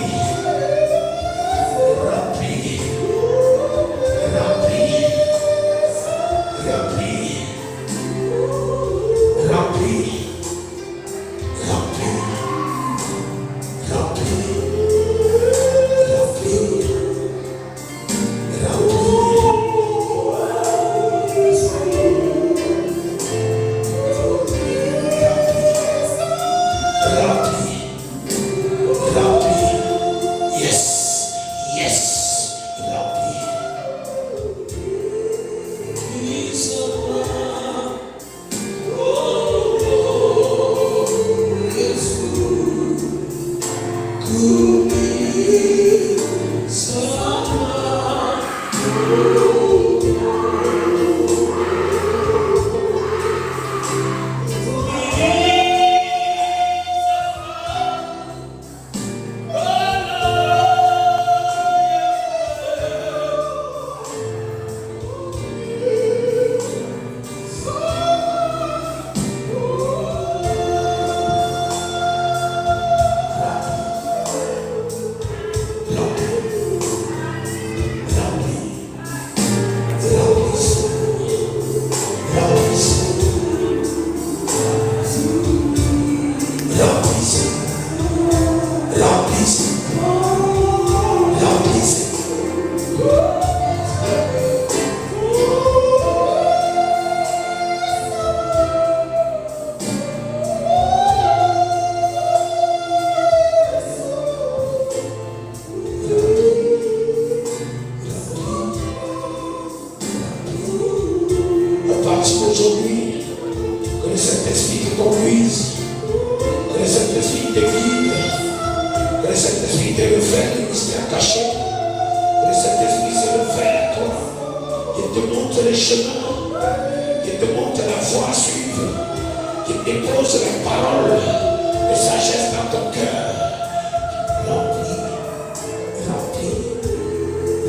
Aujourd'hui, que le Saint-Esprit te conduise, que le Saint-Esprit te guide, que le Saint-Esprit te révèle les mystères cachés, que le Saint-Esprit se révèle à toi, qu'il te montre les chemins, qu'il te montre la voie à suivre, qu'il dépose la parole de sagesse dans ton cœur. Remplis, remplis,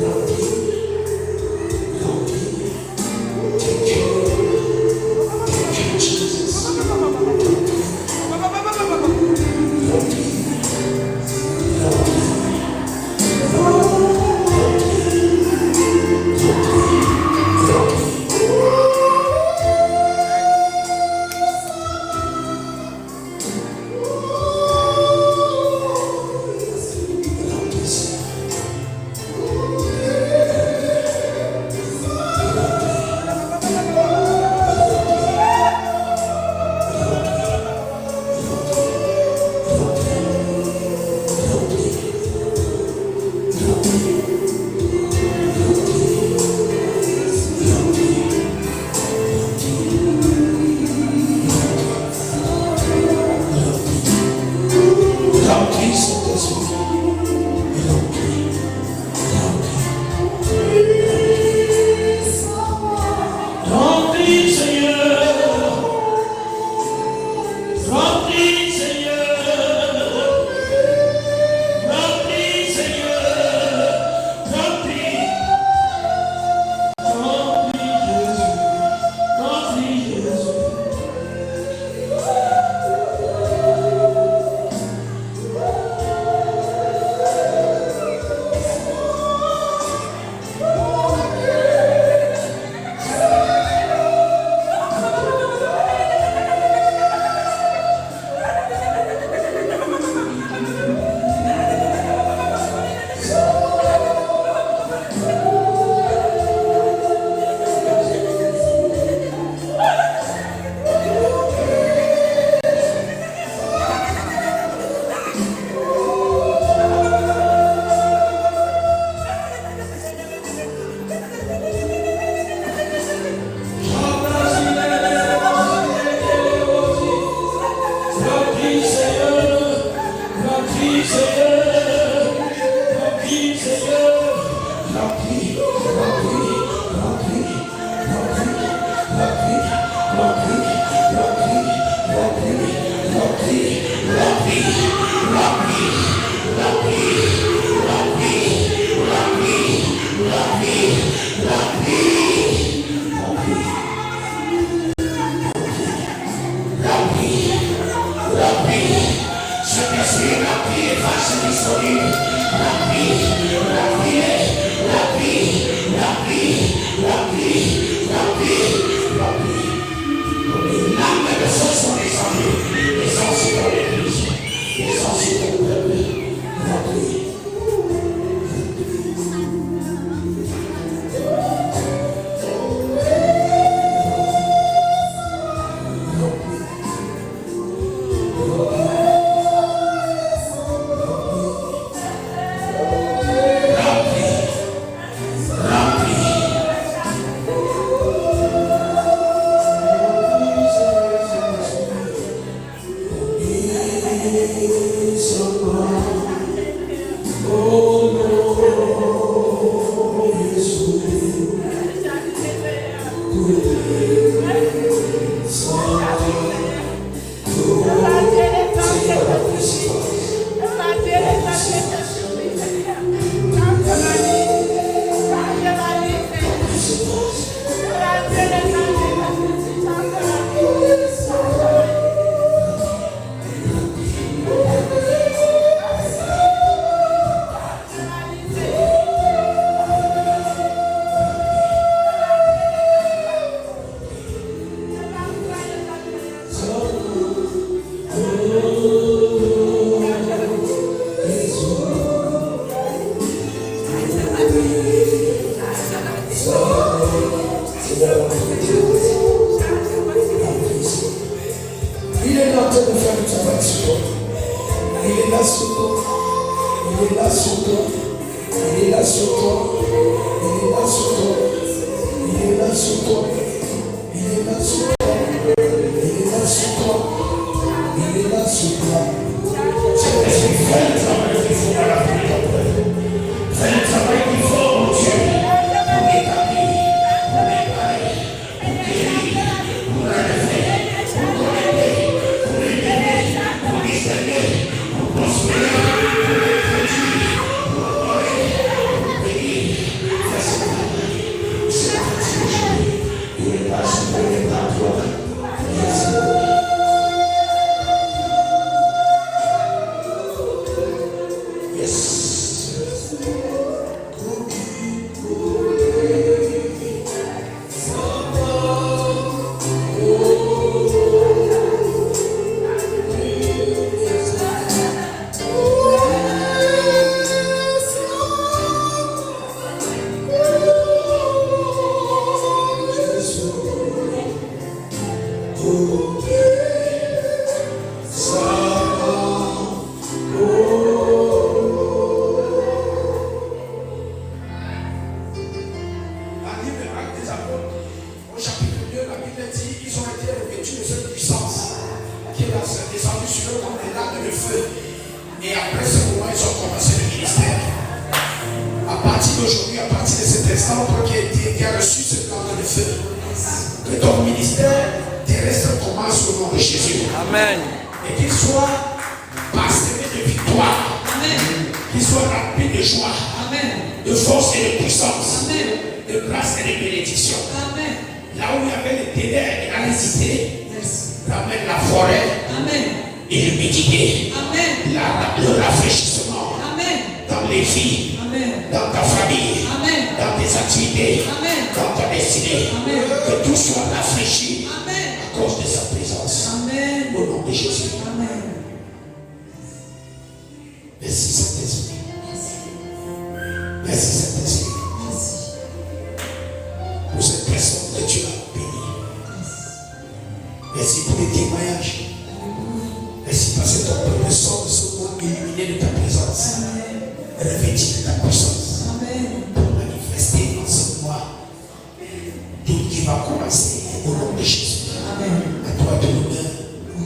remplis, remplis. Thank you.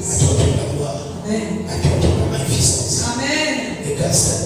À toi toute la gloire. À toi toute la magnificence. Et grâce à